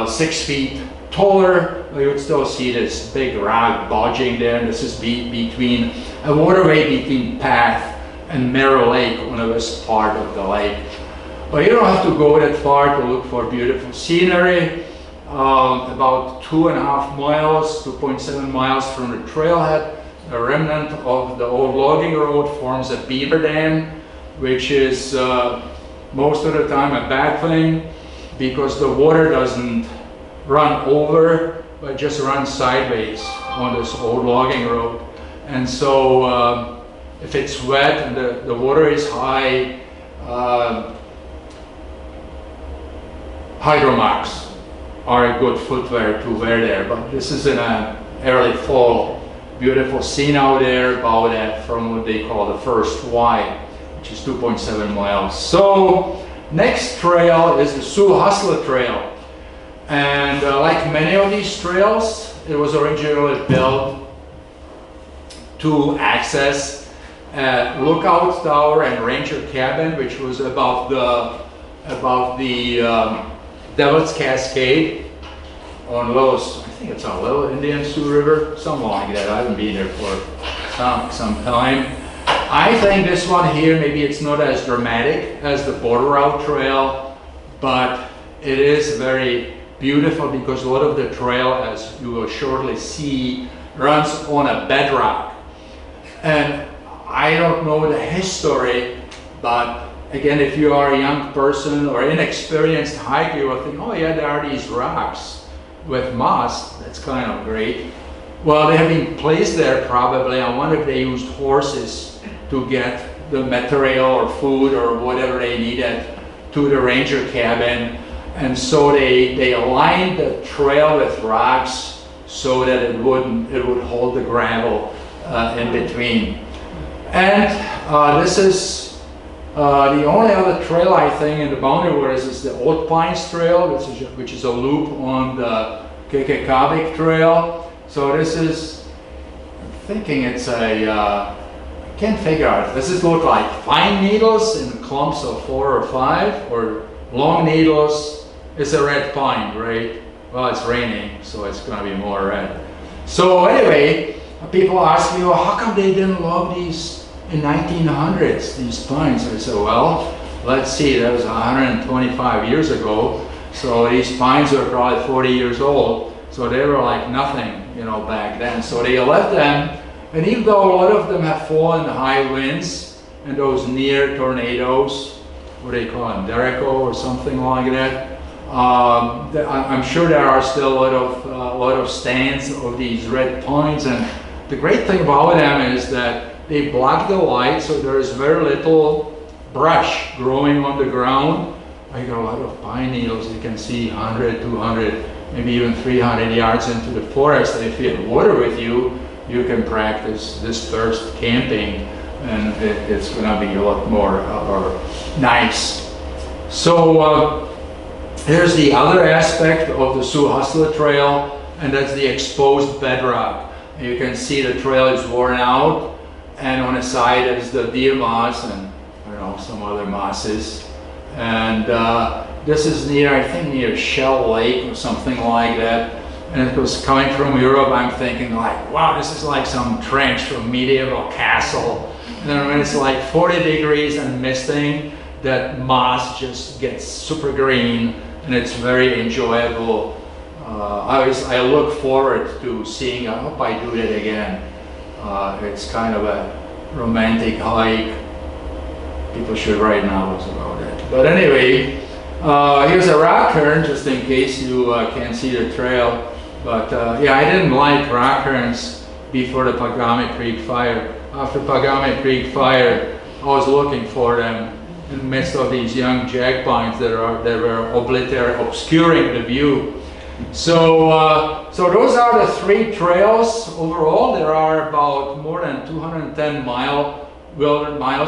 6 feet taller. You would still see this big rock bulging there, and this is between a waterway between Path and Merrill Lake on the west part of the lake. But you don't have to go that far to look for beautiful scenery. About 2.5 miles, 2.7 miles from the trailhead, a remnant of the old logging road forms a beaver dam, which is most of the time a bad thing because the water doesn't run over, but just runs sideways on this old logging road. And so if it's wet and the water is high, hydromarks are a good footwear to wear there. But this is in a early fall. Beautiful scene out there about that from what they call the first Y, which is 2.7 miles. So next trail is the Sioux Hustler Trail. And like many of these trails, it was originally built to access a lookout tower and ranger cabin, which was above the Devil's Cascade on Lowe's. I think it's on Little Indian Sioux River, something like that. I haven't been there for some time. I think this one here, maybe it's not as dramatic as the Border Route Trail, but it is very beautiful because a lot of the trail, as you will shortly see, runs on a bedrock. And I don't know the history, but again, if you are a young person or inexperienced hiker, you will think, oh yeah, there are these rocks with moss. That's kind of great. Well, they have been placed there probably. I wonder if they used horses to get the material or food or whatever they needed to the ranger cabin. And so they aligned the trail with rocks so that it would hold the gravel in between. And this is the only other trail I think in the Boundary Waters is the Old Pines Trail, which is a loop on the Kekekabic Trail. So this is, I'm thinking it's a, I can't figure out, does this look like fine needles in clumps of 4 or 5, or long needles? It's a red pine, right? Well, it's raining, so it's going to be more red. So anyway, people ask me, well, how come they didn't log these in 1900s, these pines? I said, well, let's see, that was 125 years ago. So these pines are probably 40 years old. So they were like nothing, you know, back then. So they left them, and even though a lot of them have fallen in high winds and those near tornadoes, what do they call them, Derico or something like that, I'm sure there are still a lot of stands of these red pines. And the great thing about them is that they block the light, so there is very little brush growing on the ground. I got a lot of pine needles. You can see 100, 200, maybe even 300 yards into the forest. And if you have water with you, you can practice dispersed camping, and it's going to be a lot more nice. So here's the other aspect of the Sioux Hustler Trail, and that's the exposed bedrock. You can see the trail is worn out, and on the side is the deer moss and I don't know, some other mosses. And this is near, I think near Shell Lake or something like that. And it was coming from Europe. I'm thinking like, wow, this is like some trench from medieval castle. And then when it's like 40 degrees and misting, that moss just gets super green, and it's very enjoyable. I look forward to seeing, I hope I do that again. It's kind of a romantic hike. People should write novels about it. But anyway, here's a rock cairn, just in case you can't see the trail. But yeah, I didn't like rock cairns before the Pagami Creek fire. After Pagami Creek fire, I was looking for them in the midst of these young jack pines that were obscuring the view. So, so those are the 3 trails overall. There are about more than 210 miles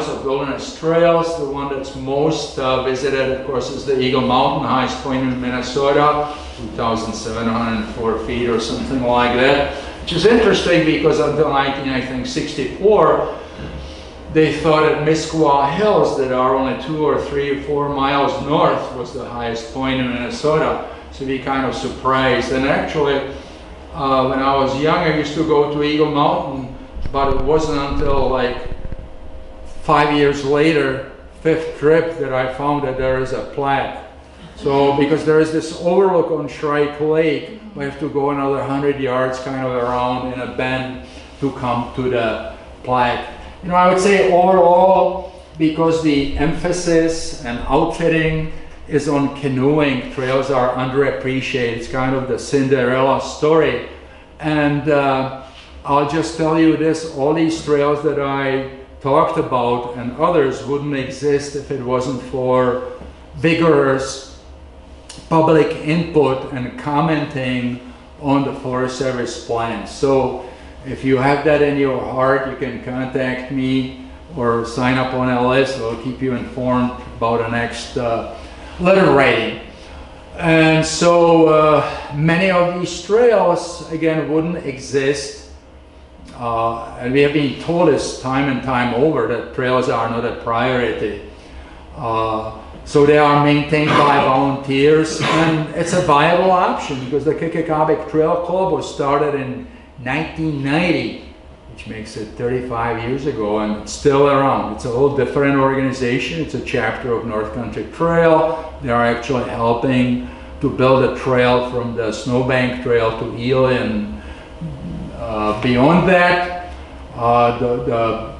of wilderness trails. The one that's most visited, of course, is the Eagle Mountain, highest point in Minnesota, 2,704 feet or something like that. Which is interesting because until 1964, they thought that Misquaw Hills, that are only 2 or 3 or 4 miles north, was the highest point in Minnesota. So be kind of surprised. And actually, when I was young, I used to go to Eagle Mountain, but it wasn't until like 5 years later, 5th trip, that I found that there is a plaque. So because there is this overlook on Shrike Lake, we have to go another 100 yards kind of around in a bend to come to the plaque. You know, I would say overall, because the emphasis and outfitting is on canoeing. Trails are underappreciated. It's kind of the Cinderella story. And I'll just tell you this, all these trails that I talked about and others wouldn't exist if it wasn't for vigorous public input and commenting on the Forest Service plans. So if you have that in your heart, you can contact me or sign up on a list. I'll keep you informed about the next letter writing. And so many of these trails, again, wouldn't exist. And we have been told this time and time over that trails are not a priority. So they are maintained by volunteers, and it's a viable option because the Kekekabic Trail Club was started in 1990, which makes it 35 years ago, and it's still around. It's a whole different organization. It's a chapter of North Country Trail. They are actually helping to build a trail from the Snowbank Trail to Ely and beyond that. The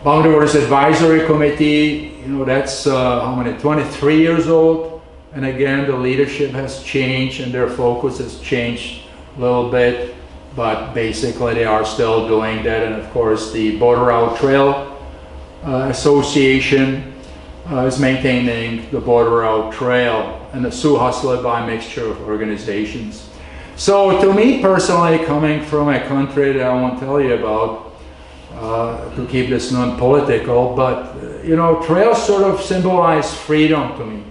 Boundary Waters Advisory Committee, you know, that's how many, 23 years old. And again, the leadership has changed and their focus has changed a little bit, but basically they are still doing that. And of course, the Bordereau Trail Association is maintaining the Bordereau Trail, and the Sioux Hustler by a mixture of organizations. So to me personally, coming from a country that I won't tell you about, to keep this non-political, but you know, trails sort of symbolize freedom to me.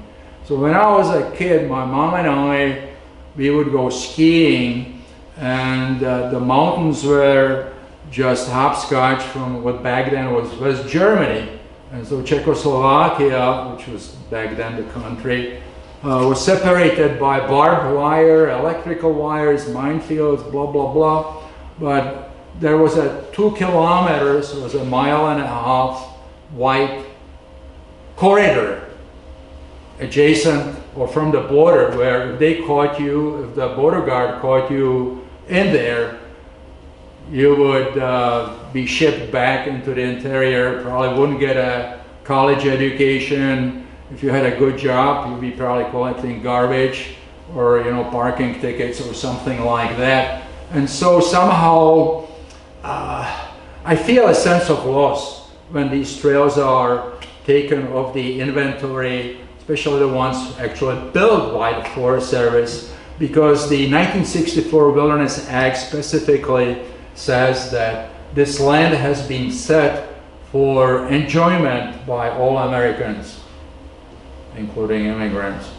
So when I was a kid, my mom and I, we would go skiing, and the mountains were just hopscotch from what back then was Germany. And so Czechoslovakia, which was back then the country, was separated by barbed wire, electrical wires, minefields, blah, blah, blah. But there was a 2 kilometers, it was a mile and a half wide corridor adjacent or from the border, where if they caught you, if the border guard caught you in there, you would be shipped back into the interior, probably wouldn't get a college education. If you had a good job, you'd be probably collecting garbage or, you know, parking tickets or something like that. And so somehow I feel a sense of loss when these trails are taken off the inventory, especially the ones actually built by the Forest Service, because the 1964 Wilderness Act specifically says that this land has been set for enjoyment by all Americans, including immigrants.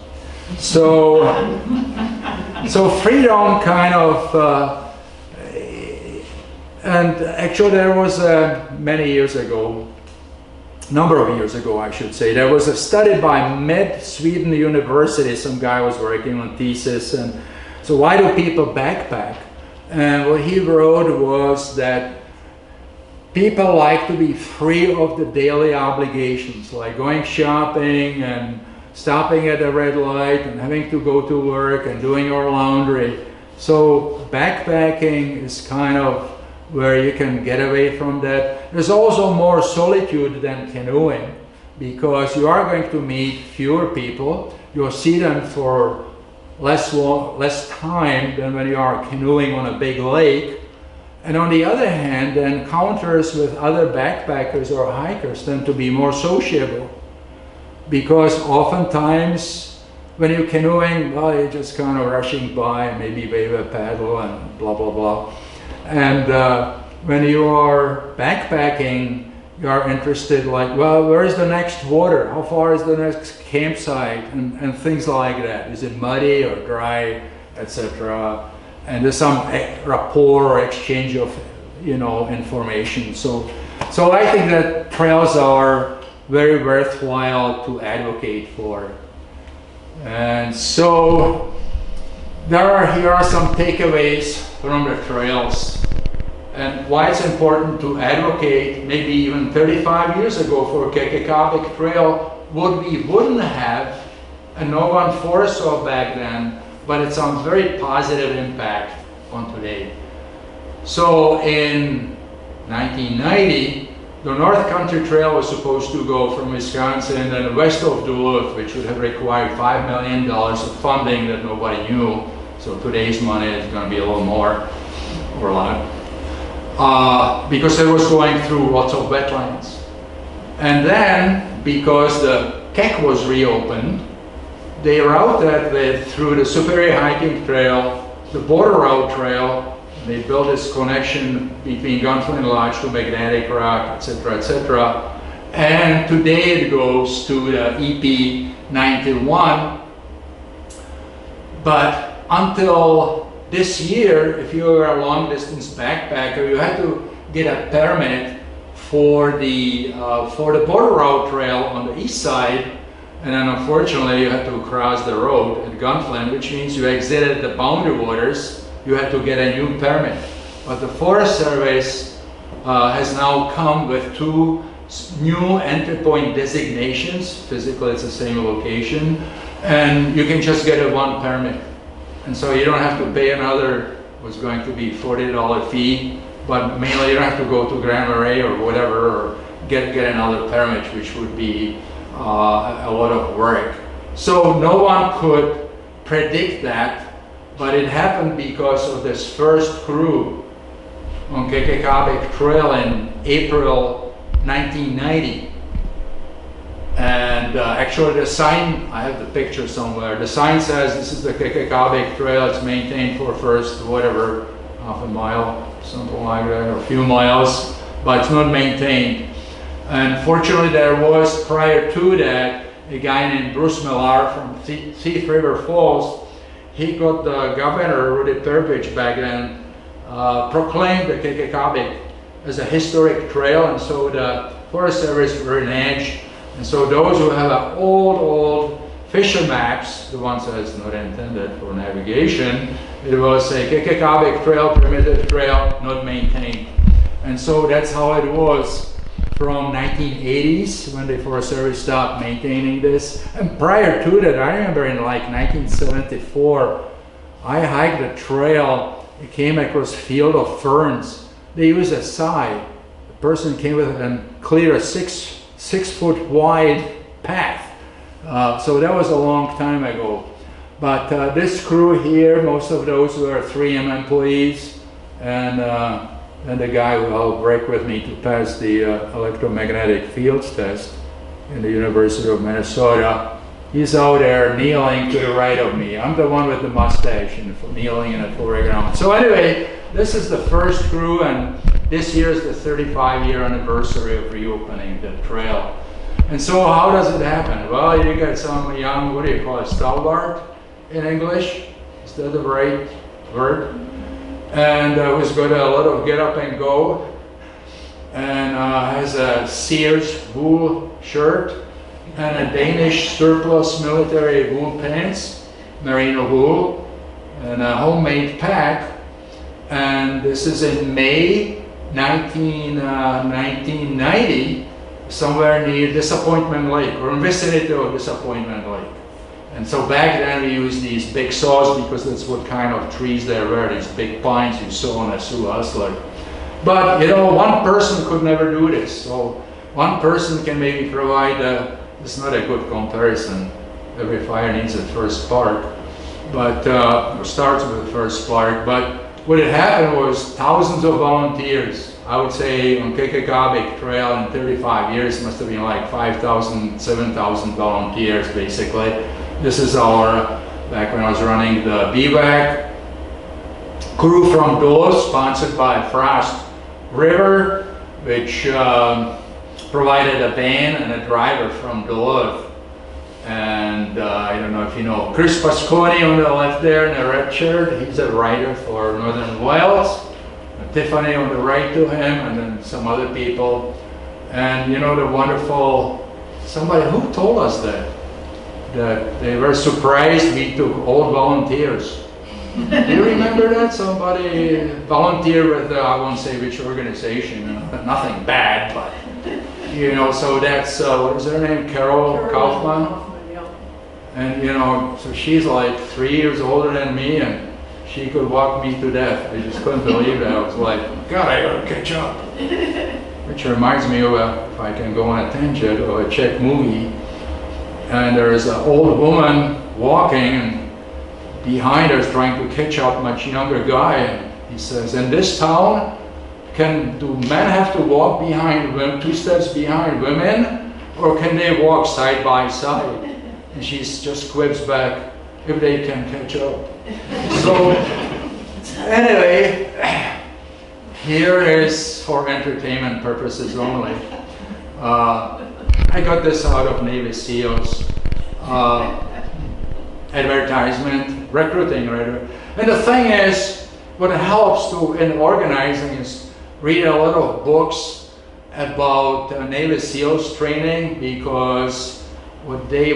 So, so freedom kind of, and actually there was many years ago, number of years ago I should say, there was a study by Mid-Sweden University. Some guy was working on thesis, and so why do people backpack? And what he wrote was that people like to be free of the daily obligations, like going shopping and stopping at a red light and having to go to work and doing your laundry. So backpacking is kind of where you can get away from that. There's also more solitude than canoeing, because you are going to meet fewer people. You'll see them for less time than when you are canoeing on a big lake. And on the other hand, the encounters with other backpackers or hikers tend to be more sociable, because oftentimes when you're canoeing, well, you're just kind of rushing by, maybe wave a paddle and blah, blah, blah. And when you are backpacking, you are interested, like, well, where is the next water? How far is the next campsite? And things like that. Is it muddy or dry, etc. And there's some rapport or exchange of, you know, information. So I think that trails are very worthwhile to advocate for. And so here are some takeaways from the trails, and why it's important to advocate. Maybe even 35 years ago for Kekekabic Trail, we wouldn't have, and no one foresaw back then, but it's some very positive impact on today. So in 1990, the North Country Trail was supposed to go from Wisconsin and west of Duluth, which would have required $5 million of funding that nobody knew. So today's money is going to be a little more, or a lot, because it was going through lots of wetlands. And then, because the Kekekabic was reopened, they routed it through the Superior Hiking Trail, the Border Road Trail. They built this connection between Gunflint Lodge to Magnetic Rock, etc., etc. And today it goes to the EP 91. But until this year, if you were a long distance backpacker, you had to get a permit for the Border Road Trail on the east side. And then unfortunately you had to cross the road at Gunflint, which means you exited the boundary waters. You had to get a new permit. But the Forest Service has now come with 2 new entry point designations. Physically it's the same location, and you can just get a 1 permit. And so you don't have to pay another, what's going to be $40 fee, but mainly you don't have to go to Grand Marais or whatever, or get another permit, which would be a lot of work. So no one could predict that. But it happened because of this first crew on Kekekabic Trail in April 1990. And actually the sign, I have the picture somewhere, the sign says this is the Kekekabic Trail, it's maintained for first, whatever, half a mile, something like that, or a few miles, but it's not maintained. And fortunately there was, prior to that, a guy named Bruce Millar from Thief River Falls. He got the governor, Rudy Perbridge, back then, proclaimed the Kekekabic as a historic trail, and so the Forest Service were in edge. And so those who have old fisher maps, the ones that's not intended for navigation, it was a Kekekabic Trail, primitive trail, not maintained. And so that's how it was from 1980s, when the Forest Service stopped maintaining this. And prior to that, I remember in like 1974, I hiked a trail. It came across a field of ferns. They used a scythe. The person came with it and cleared a six foot wide path. So that was a long time ago. But this crew here, most of those were 3M employees, and the guy who helped break with me to pass the electromagnetic fields test in the University of Minnesota. He's out there kneeling to the right of me. I'm the one with the mustache and kneeling in a foreground. So anyway, this is the first crew, and this year is the 35-year anniversary of reopening the trail. And so how does it happen? Well, you get some young, what do you call it, stalwart in English? Is that the right word? And who's got a lot of get up and go, and has a Sears wool shirt and a Danish surplus military wool pants, merino wool, and a homemade pack. And this is in May 1990, somewhere near Disappointment Lake, or in vicinity of Disappointment Lake. And so back then we used these big saws because that's what kind of trees there were, these big pines you saw on a Sioux Hustler. But you know, one person could never do this. So one person can maybe provide it's not a good comparison. Every fire needs a first spark, but starts with the first spark. But what had happened was thousands of volunteers. I would say on Kekekabic Trail in 35 years, must have been like 5,000, 7,000 volunteers basically. This is our, back when I was running the BWCAW crew from Duluth, sponsored by Frost River, which provided a van and a driver from Duluth. And I don't know if you know Chris Pasconi on the left there in the red shirt. He's a writer for Northern Wales. Tiffany on the right to him, and then some other people. And you know, the wonderful, somebody who told us that they were surprised we took old volunteers. Do you remember that? Somebody volunteered with, I won't say which organization, nothing bad, but you know, so that's, what was her name? Carol Kaufman? Yeah. And you know, so she's like 3 years older than me, and she could walk me to death. I just couldn't believe it. I was like, God, I gotta catch up. which reminds me of if I can go on a tangent, of a Czech movie. And there's an old woman walking, and behind her is trying to catch up a much younger guy. And he says, in this town, do men have to walk behind women, 2 steps behind women, or can they walk side by side? And she just quips back, if they can catch up. So anyway, here is for entertainment purposes only. I got this out of Navy SEALs advertisement, recruiting rather. And the thing is, what helps in organizing is read a lot of books about Navy SEALs training, because the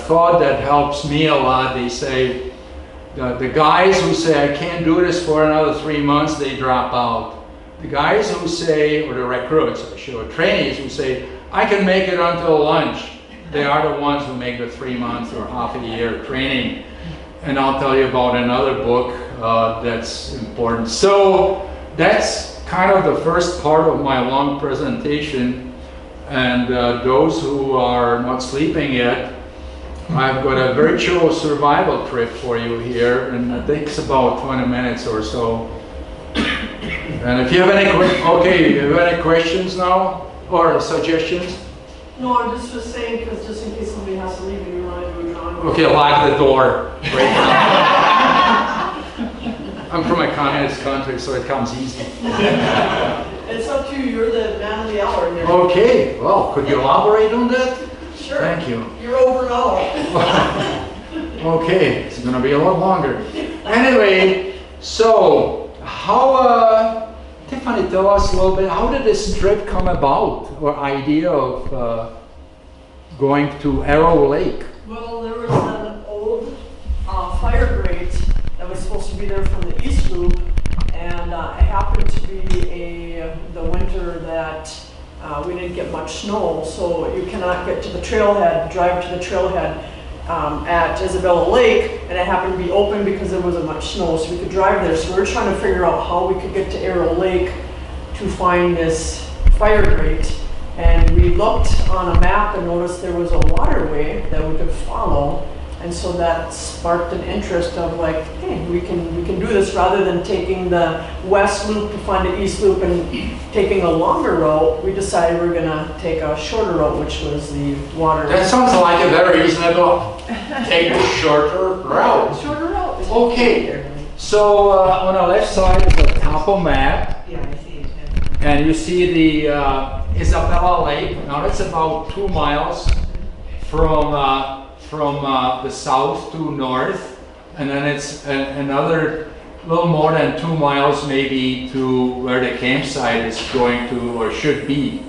thought that helps me a lot, they say, the guys who say, I can't do this for another 3 months, they drop out. The guys who say, or the recruits, or trainees who say, I can make it until lunch, they are the ones who make the 3 months or half a year training. And I'll tell you about another book that's important. So that's kind of the first part of my long presentation. And those who are not sleeping yet, I've got a virtual survival trip for you here, and it takes about 20 minutes or so. And if you have any questions now, or suggestions? No, I'm just saying, because just in case somebody has to leave and you want to do a drawing. Okay, lock the door right now. I'm from a communist country, so it comes easy. It's up to you. You're the man of the hour here. Okay, well, could you elaborate on that? Sure. Thank you. You're over an hour. Okay, it's going to be a lot longer. Anyway, so how, Tiffany, tell us a little bit, how did this trip come about, or idea of going to Arrow Lake? Well, there was an old fire grate that was supposed to be there from the East Loop, and it happened to be the winter that we didn't get much snow, so you cannot get to the trailhead, drive to the trailhead at Isabella Lake, and it happened to be open because there wasn't much snow, so we could drive there. So we were trying to figure out how we could get to Arrow Lake to find this fire grate, and we looked on a map and noticed there was a waterway that we could follow. And so that sparked an interest of like, hey, we can do this rather than taking the west loop to find the east loop and taking a longer route. We decided we were gonna take a shorter route, which was the water. That sounds like a very reasonable, take a shorter route. Shorter route. Okay, so on the left side is a topo map. Yeah, I see it. And you see the Isabella Lake. Now that's about 2 miles from the south to north, and then it's another little more than 2 miles maybe to where the campsite is going to or should be.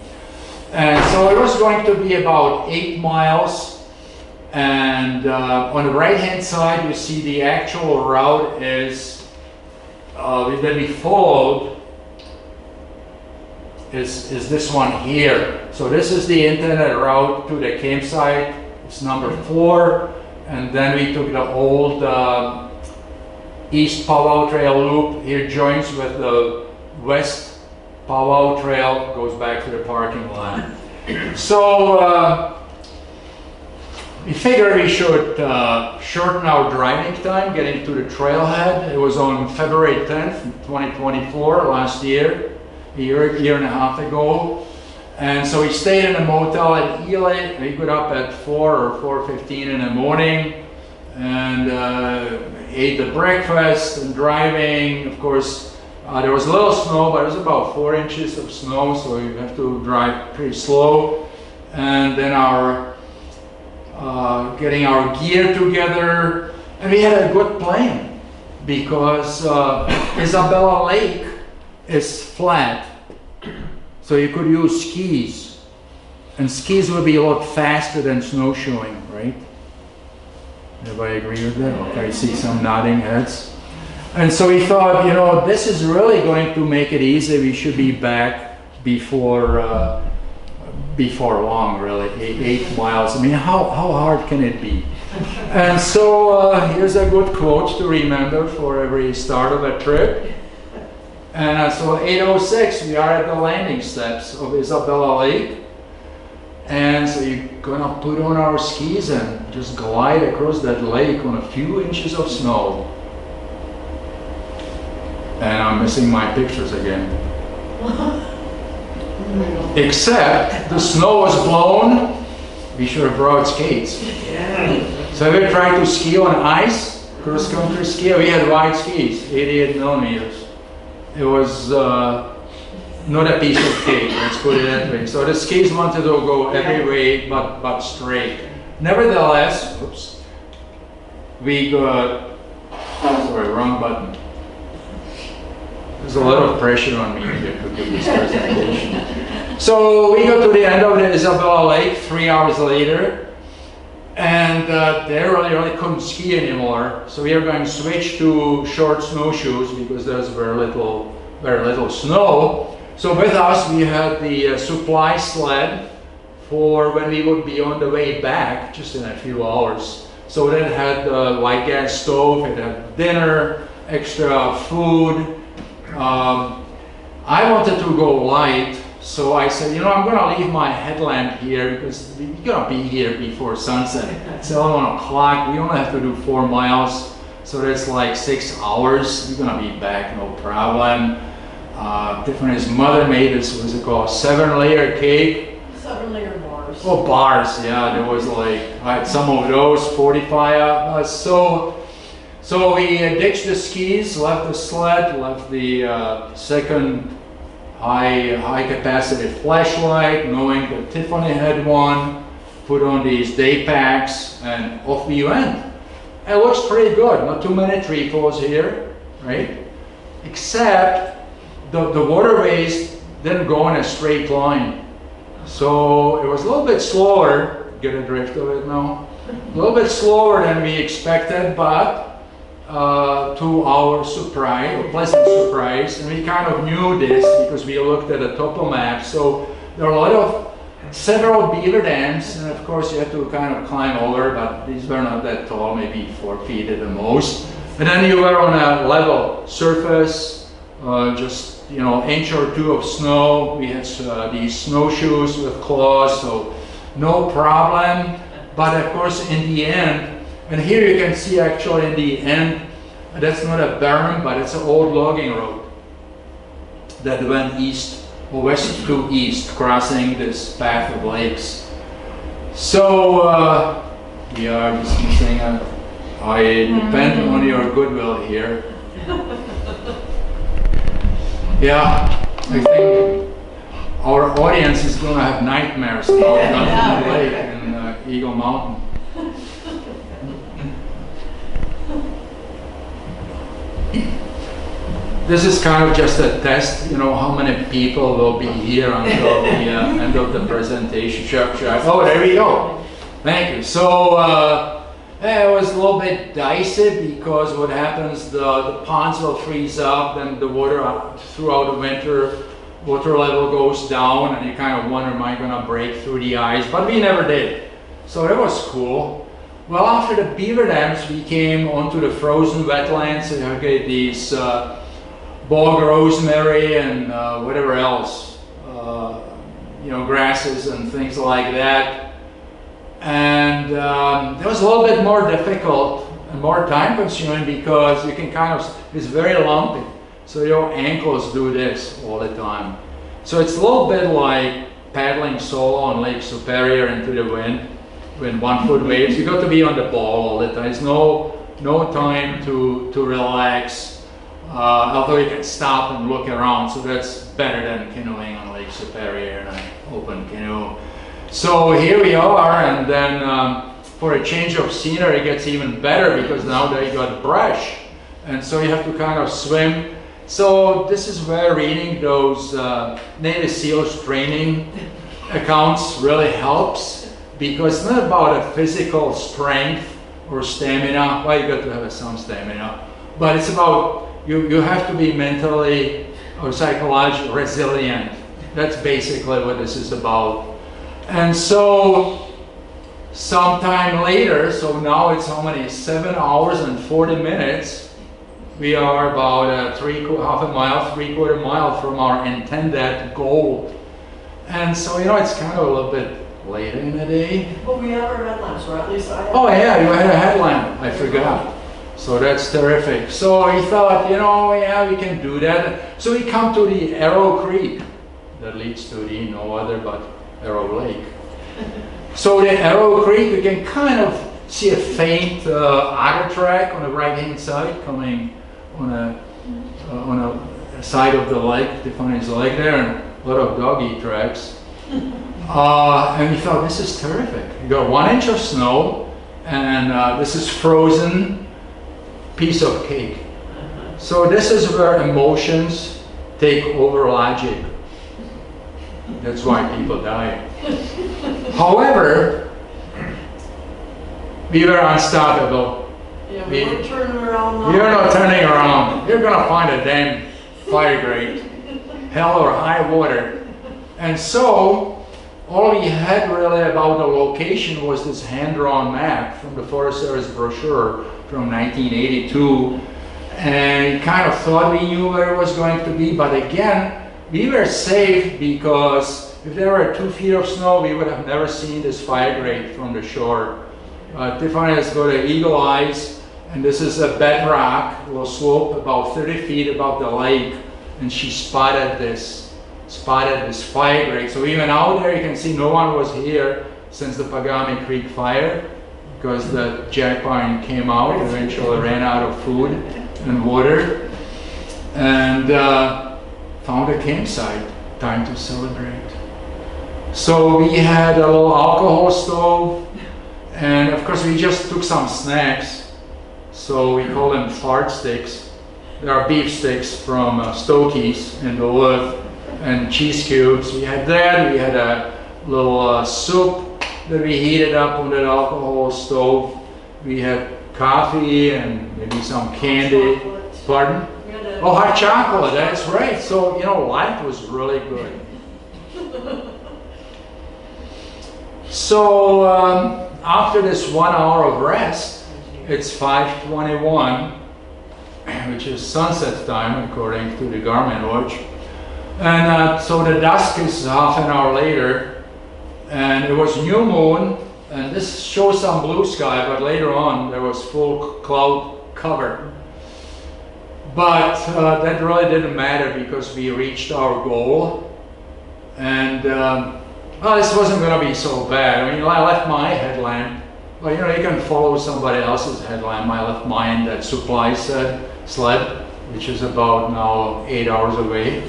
And so it was going to be about 8 miles. And on the right hand side you see the actual route is that we followed is this one here. So this is the intended route to the campsite. It's number 4, and then we took the old East Powwow Trail loop. Here joins with the West Powwow Trail, goes back to the parking lot. So we figured we should shorten our driving time getting to the trailhead. It was on February 10th, 2024, last year, a year and a half ago. And so we stayed in a motel at Ely. We got up at 4 or 4:15 in the morning and ate the breakfast and driving. Of course, there was a little snow, but it was about 4 inches of snow, so you have to drive pretty slow. And then getting our gear together, and we had a good plan because Isabella Lake is flat. So you could use skis, and skis would be a lot faster than snowshoeing, right? Everybody agree with that? Okay, I see some nodding heads. And so we thought, you know, this is really going to make it easy. We should be back before long, really, 8 miles. I mean, how hard can it be? And so here's a good quote to remember for every start of a trip. And so 8:06, we are at the landing steps of Isabella Lake. And so you're gonna put on our skis and just glide across that lake on a few inches of snow. And I'm missing my pictures again. Except the snow was blown, we should have brought skates. So we tried to ski on ice, cross country ski. We had wide skis, 88 millimeters. It was not a piece of cake, let's put it that way. So the skis wanted to go every way but straight. Nevertheless, oops, we got, sorry, wrong button. There's a lot of pressure on me here to give this presentation. So we got to the end of the Isabella Lake 3 hours later, and there really couldn't ski anymore. So we are going to switch to short snowshoes because there's very little snow. So with us we had the supply sled for when we would be on the way back, just in a few hours. So that had the light gas stove, it had dinner, extra food. I wanted to go light, so I said, you know, I'm gonna leave my headlamp here because we're gonna be here before sunset. It's 11 o'clock, we only have to do 4 miles, so that's like 6 hours. We're gonna be back, no problem. Tiffany's mother made this, what's it called, 7-layer cake. 7-layer bars. Oh, bars, yeah, there was like, I had some of those, 45. So we ditched the skis, left the sled, left the second high capacity flashlight, knowing that Tiffany had one, put on these day packs, and off we went. It looks pretty good, not too many tree falls here, right? Except the waterways didn't go in a straight line. So it was a little bit slower, get a drift of it now, a little bit slower than we expected, but to our surprise, or pleasant surprise, and we kind of knew this because we looked at the topo map. So there are several beaver dams, and of course you have to kind of climb over, but these were not that tall, maybe 4 feet at the most. And then you were on a level surface, just, you know, inch or two of snow. We had these snowshoes with claws, so no problem. But of course in the end, and here you can see actually in the end, that's not a berm, but it's an old logging road that went east or west to east, crossing this path of lakes. So we are discussing, I depend on your goodwill here. Yeah, I think our audience is going to have nightmares about Gunflint Lake and Eagle Mountain. This is kind of just a test, you know, how many people will be here until the end of the presentation. Oh, there we go. Thank you. So it was a little bit dicey because what happens, the ponds will freeze up, and the water throughout the winter, water level goes down, and you kind of wonder, am I going to break through the ice? But we never did. So that was cool. Well, after the beaver dams, we came onto the frozen wetlands, and okay, these bog rosemary and whatever else, you know, grasses and things like that. And it was a little bit more difficult and more time consuming because you can kind of, it's very lumpy. So your ankles do this all the time. So it's a little bit like paddling solo on Lake Superior into the wind with 1 foot waves. You got to be on the ball all the time. There's no time to relax. Although you can stop and look around, so that's better than canoeing on Lake Superior in an open canoe. So here we are, and then for a change of scenery it gets even better because now they got brush, and so you have to kind of swim. So this is where reading those Navy SEALs training accounts really helps, because it's not about a physical strength or stamina. Well, you got to have some stamina, but it's about you have to be mentally or psychologically resilient. That's basically what this is about. And so sometime later, so now it's how many, 7 hours and 40 minutes, We are about half a mile, 3/4 mile from our intended goal. And so, you know, it's kind of a little bit later in the day. But we have our headlamps, or at least I have. Oh yeah, you had a headlamp, I forgot. So that's terrific. So he thought, you know, yeah, we can do that. So we come to the Arrow Creek that leads to the no other but Arrow Lake. So the Arrow Creek, you can kind of see a faint otter track on the right-hand side coming on a side of the lake, defines the lake there, and a lot of doggy tracks. And we thought, this is terrific. You got 1 inch of snow, and this is frozen piece of cake. So this is where emotions take over logic. That's why people die. However, we were unstoppable. Yeah, we weren't turning around. You're not turning around. You're gonna find a damn fire grate, hell or high water. And so, all we had really about the location was this hand-drawn map from the Forest Service brochure from 1982. And we kind of thought we knew where it was going to be, but again, we were safe because if there were 2 feet of snow, we would have never seen this fire grate from the shore. Tiffany has got an eagle eyes, and this is a bedrock, a little slope about 30 feet above the lake, and she spotted this fire grate. So we went out there, you can see no one was here since the Pagami Creek fire, because the jack pine came out, eventually ran out of food and water, and found a campsite, time to celebrate. So we had a little alcohol stove, and of course we just took some snacks, so we call them fart sticks. There are beef sticks from Stokey's in Duluth, and cheese cubes. We had that, we had a little soup that we heated up on that alcohol stove. We had coffee and maybe some candy. Pardon? Oh, hot chocolate, that's right. So, you know, life was really good. So, after this 1 hour of rest, it's 5:21, which is sunset time according to the Garmin watch. And so the dusk is half an hour later, and it was new moon, and this shows some blue sky, but later on there was full cloud cover. But that really didn't matter because we reached our goal, and well, this wasn't going to be so bad. I mean, I left my headlamp. Well, you know, you can follow somebody else's headlamp. I left mine, that supply sled, which is about now 8 hours away.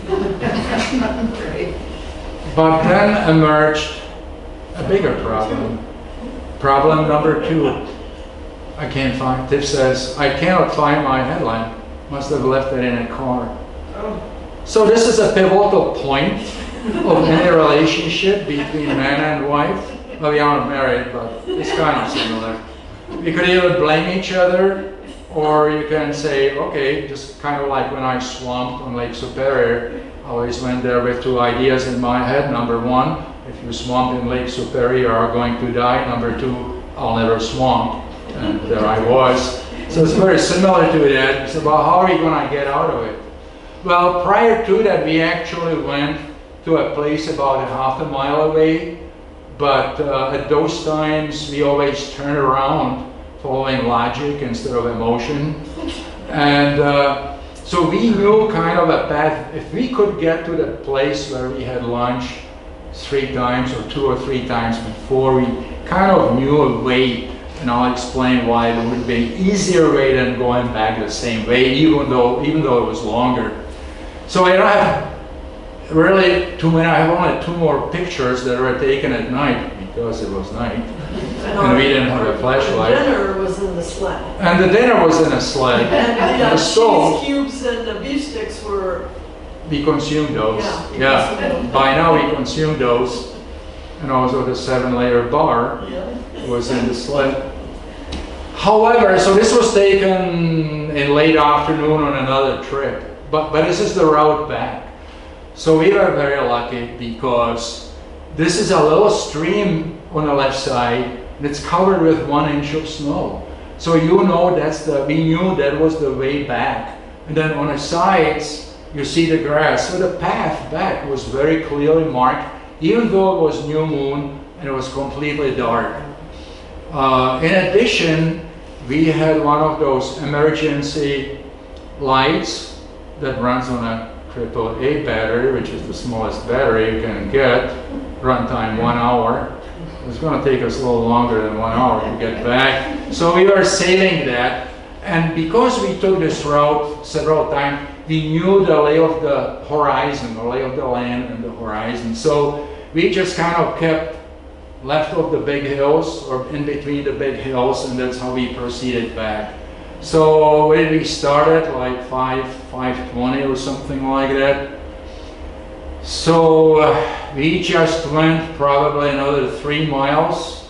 But then emerged a bigger problem. Problem number 2. I can't find, Tiff says, I cannot find my headlamp. Must have left it in a car. So this is a pivotal point of any relationship between man and wife. Well, we aren't married, but it's kind of similar. We could either blame each other, or you can say, okay, just kind of like when I swamped on Lake Superior, I always went there with 2 ideas in my head. Number 1, if you swamp in Lake Superior, you are going to die. Number 2, I'll never swamp. And there I was. So it's very similar to that. It's about how are we going to get out of it? Well, prior to that, we actually went to a place about half a mile away. But at those times, we always turn around following logic instead of emotion. And so we knew kind of a path. If we could get to the place where we had lunch 3 times or 2 or 3 times before, we kind of knew a way. And I'll explain why it would be an easier way than going back the same way, even though it was longer. So I don't have really too many. I have only 2 more pictures that were taken at night because it was night, and we didn't have a flashlight. The dinner was in the sled. And the dinner was in a sled. And the stove, cheese cubes and the beef sticks were. we consumed those. Yeah. By now we consumed those, and also the 7-layer bar was in the sled. However, so this was taken in late afternoon on another trip, but this is the route back. So we were very lucky because this is a little stream on the left side, and it's covered with 1 inch of snow. So you know we knew that was the way back. And then on the sides, you see the grass. So the path back was very clearly marked, even though it was new moon and it was completely dark. In addition, we had one of those emergency lights that runs on a AAA battery, which is the smallest battery you can get. Runtime 1 hour. It's going to take us a little longer than 1 hour to get back. So we were saving that. And because we took this route several times, we knew the lay of the horizon, the lay of the land and the horizon. So we just kind of kept left of the big hills or in between the big hills, and that's how we proceeded back. So when we started, like 5:20 or something like that. So we just went probably another 3 miles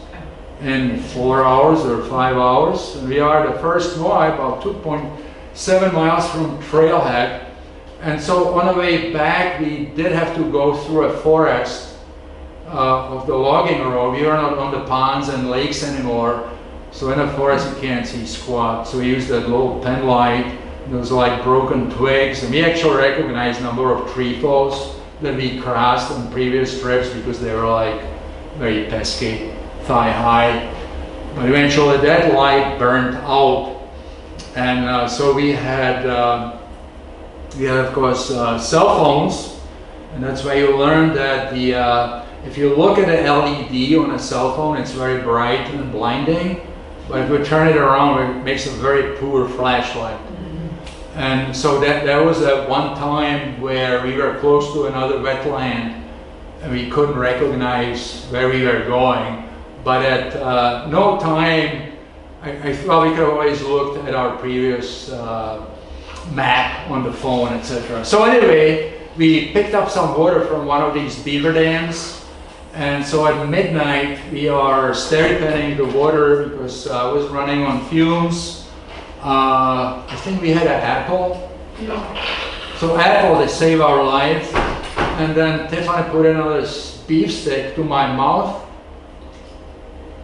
in 4 hours or 5 hours. And we are the first mile, about 2.7 miles from trailhead. And so on the way back, we did have to go through a forest of the logging road. We are not on the ponds and lakes anymore. So in the forest, you can't see squat. So we used that little pen light. Those like broken twigs. And we actually recognized a number of tree falls that we crossed on previous trips because they were like very pesky, thigh high. But eventually that light burned out. And so we had of course cell phones. And that's why you learn that if you look at the LED on a cell phone, it's very bright and blinding. But if you turn it around, it makes a very poor flashlight. And so that was at one time where we were close to another wetland and we couldn't recognize where we were going. But at no time, I thought we could have always looked at our previous map on the phone, etc. So anyway, we picked up some water from one of these beaver dams. And so at midnight, we are stair-penning the water because I was running on fumes. I think we had an apple. So apple, they save our life. And then Tiffany put another beef stick to my mouth.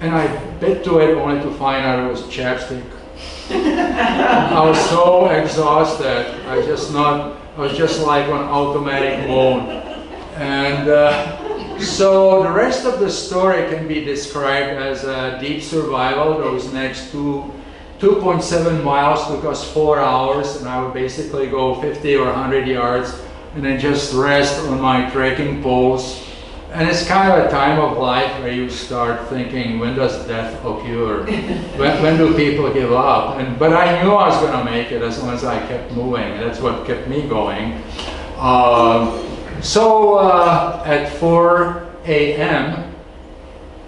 And I bit to it only to find out it was chapstick. I was so exhausted. I was just like on automatic mode. And so the rest of the story can be described as a deep survival. Those next 2.7 miles took us 4 hours, and I would basically go 50 or 100 yards and then just rest on my trekking poles. And it's kind of a time of life where you start thinking, when does death occur? when do people give up? But I knew I was going to make it as long as I kept moving. And that's what kept me going. So at 4 a.m.,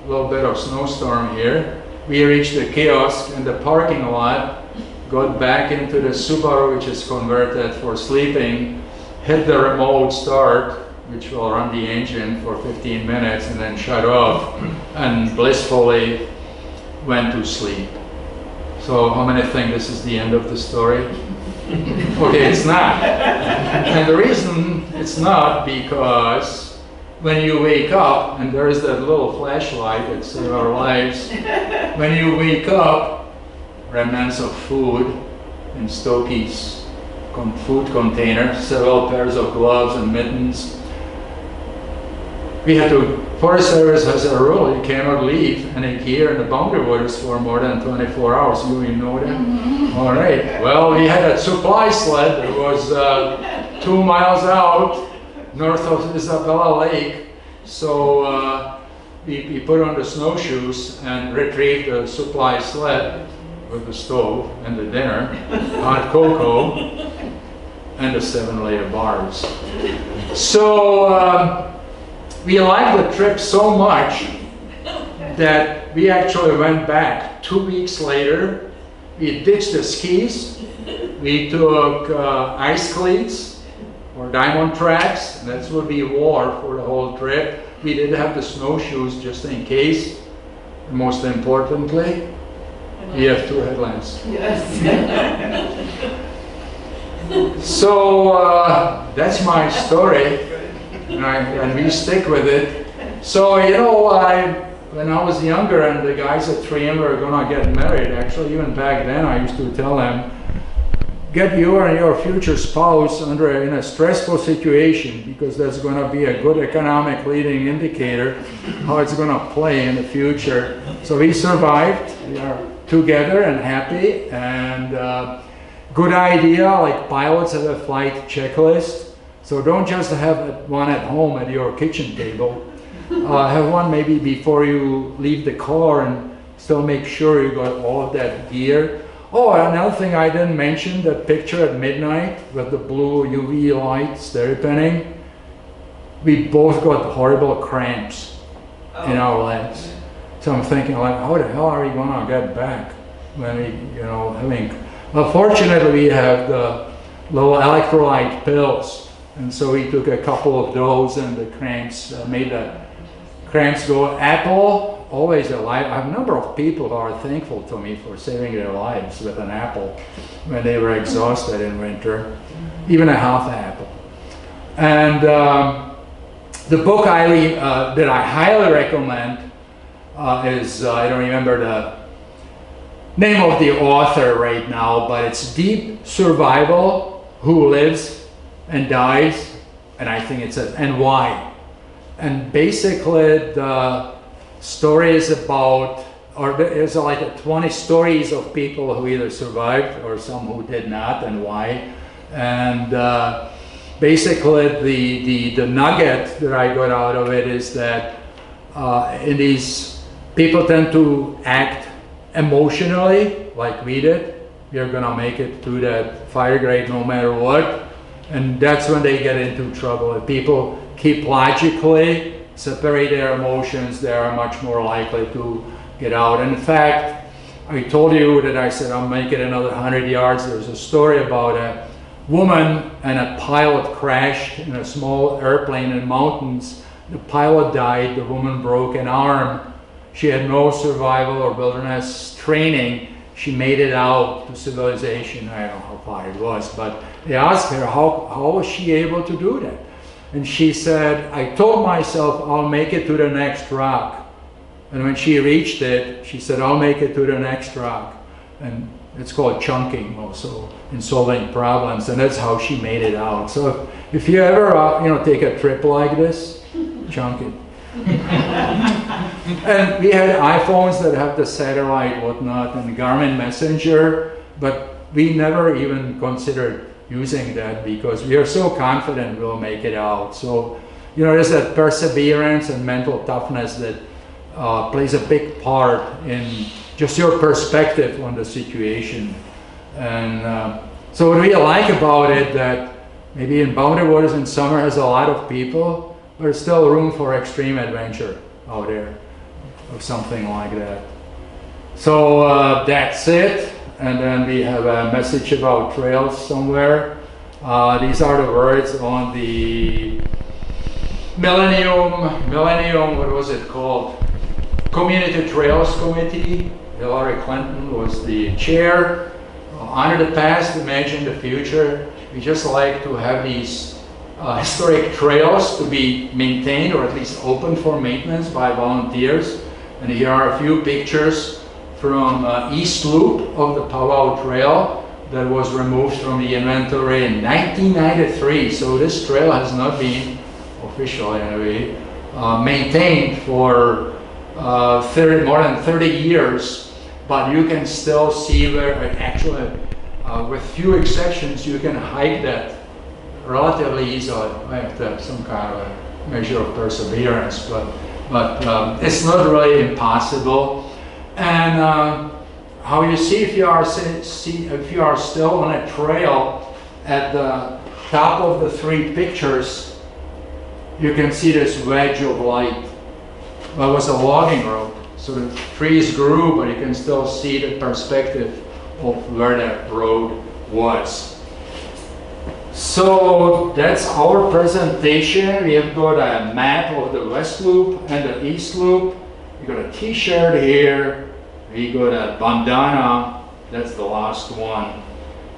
a little bit of snowstorm here, we reached the kiosk and the parking lot, got back into the Subaru, which is converted for sleeping, hit the remote start, which will run the engine for 15 minutes and then shut off, and blissfully went to sleep. So how many think this is the end of the story? Okay, it's not. And the reason it's not, because when you wake up, and there is that little flashlight that saves our lives, when you wake up, remnants of food in Stokey's food container, several pairs of gloves and mittens. Forest Service has a rule, you cannot leave any gear in the boundary waters for more than 24 hours. You know that? Mm-hmm. All right. Well, we had a supply sled that was 2 miles out north of Isabella Lake. So we put on the snowshoes and retrieved the supply sled with the stove and the dinner, hot cocoa, and the 7-layer bars. So we liked the trip so much that we actually went back 2 weeks later. We ditched the skis. We took ice cleats or diamond tracks. And that's what we wore for the whole trip. We did have the snowshoes just in case. And most importantly, we have 2 headlamps. Yes. So that's my story. And we stick with it. So, when I was younger and the guys at 3M were gonna get married, actually even back then I used to tell them, get you and your future spouse in a stressful situation, because that's gonna be a good economic leading indicator how it's gonna play in the future. So we survived, we are together and happy, and good idea, like pilots have a flight checklist. So don't just have one at home at your kitchen table. Have one maybe before you leave the car, and still make sure you got all of that gear. Oh, another thing I didn't mention, that picture at midnight with the blue UV lights there depending. We both got horrible cramps in our legs. So I'm thinking, like, how the hell are we gonna get back when we, well, fortunately we have the little electrolyte pills. And so we took a couple of those, and the cramps made the cramps go. Apple, always alive. I have a number of people who are thankful to me for saving their lives with an apple when they were exhausted in winter, even a half apple. And the book that I highly recommend is, I don't remember the name of the author right now, but it's Deep Survival, Who Lives and Dies, and I think it says, and Why. And basically the story is about, or there's like 20 stories of people who either survived or some who did not, and why. And basically the nugget that I got out of it is that in these, people tend to act emotionally like we did. We're gonna make it to that fire grade no matter what. And that's when they get into trouble. If people keep logically, separate their emotions, they are much more likely to get out. In fact, I told you that I said I'll make it another 100 yards. There's a story about a woman and a pilot crashed in a small airplane in mountains. The pilot died, the woman broke an arm. She had no survival or wilderness training. She made it out to civilization. I don't know how far it was, but they asked her how was she able to do that? And she said, I told myself I'll make it to the next rock. And when she reached it, she said, I'll make it to the next rock. And it's called chunking also in solving problems. And that's how she made it out. So if you ever take a trip like this, chunk it. And we had iPhones that have the satellite, whatnot, and the Garmin Messenger, but we never even considered using that because we are so confident we'll make it out. So, there's that perseverance and mental toughness that plays a big part in just your perspective on the situation. And so what we like about it, that maybe in Boundary Waters in summer has a lot of people, but there's still room for extreme adventure out there, or something like that. So that's it. And then we have a message about trails somewhere. These are the words on the Millennium, what was it called? Community Trails Committee. Hillary Clinton was the chair. Honor the past, imagine the future. We just like to have these historic trails to be maintained, or at least open for maintenance by volunteers. And here are a few pictures from East Loop of the Powwow Trail that was removed from the inventory in 1993. So this trail has not been officially anyway maintained for more than 30 years, but you can still see where actually, with few exceptions, you can hike that relatively easily. I have to have some kind of a measure of perseverance, but it's not really impossible. And how you see if you are still on a trail, at the top of the three pictures, you can see this wedge of light. Well, it was a logging road, so the trees grew, but you can still see the perspective of where that road was. So that's our presentation. We have got a map of the West Loop and the East Loop. We got a t-shirt here. We got a bandana. That's the last one.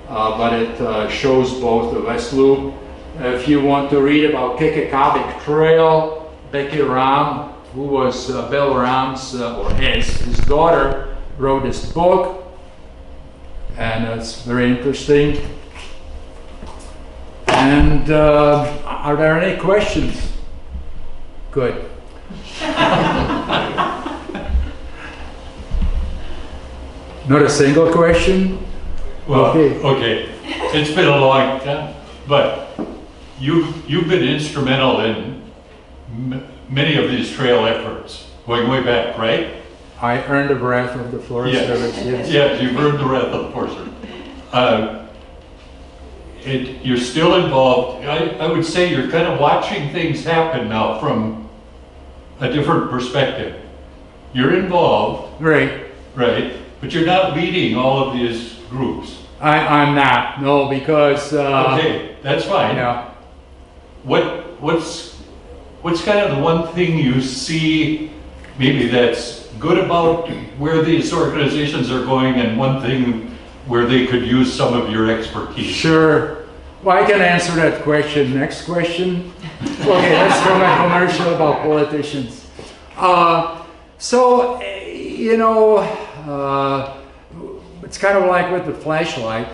But it shows both the West Loop. If you want to read about Kekekabic Trail, Becky Ram who was Bill Ram's, or his daughter, wrote this book, and it's very interesting. And are there any questions? Good. Not a single question? Well, Okay. okay, it's been a long time, but you've been instrumental in many of these trail efforts, going way back, right? I earned the breath of the Forest Yes. Service, yes. Yes, you've earned the wrath of the Forest Service. You're still involved. I would say you're kind of watching things happen now from a different perspective. You're involved, Right. right? But you're not leading all of these groups. I'm not, no, because, Okay, that's fine. yeah. What's kind of the one thing you see maybe that's good about where these organizations are going, and one thing where they could use some of your expertise? Sure. Well, I can answer that question. Next question. Okay, that's from a commercial about politicians. It's kind of like with the flashlight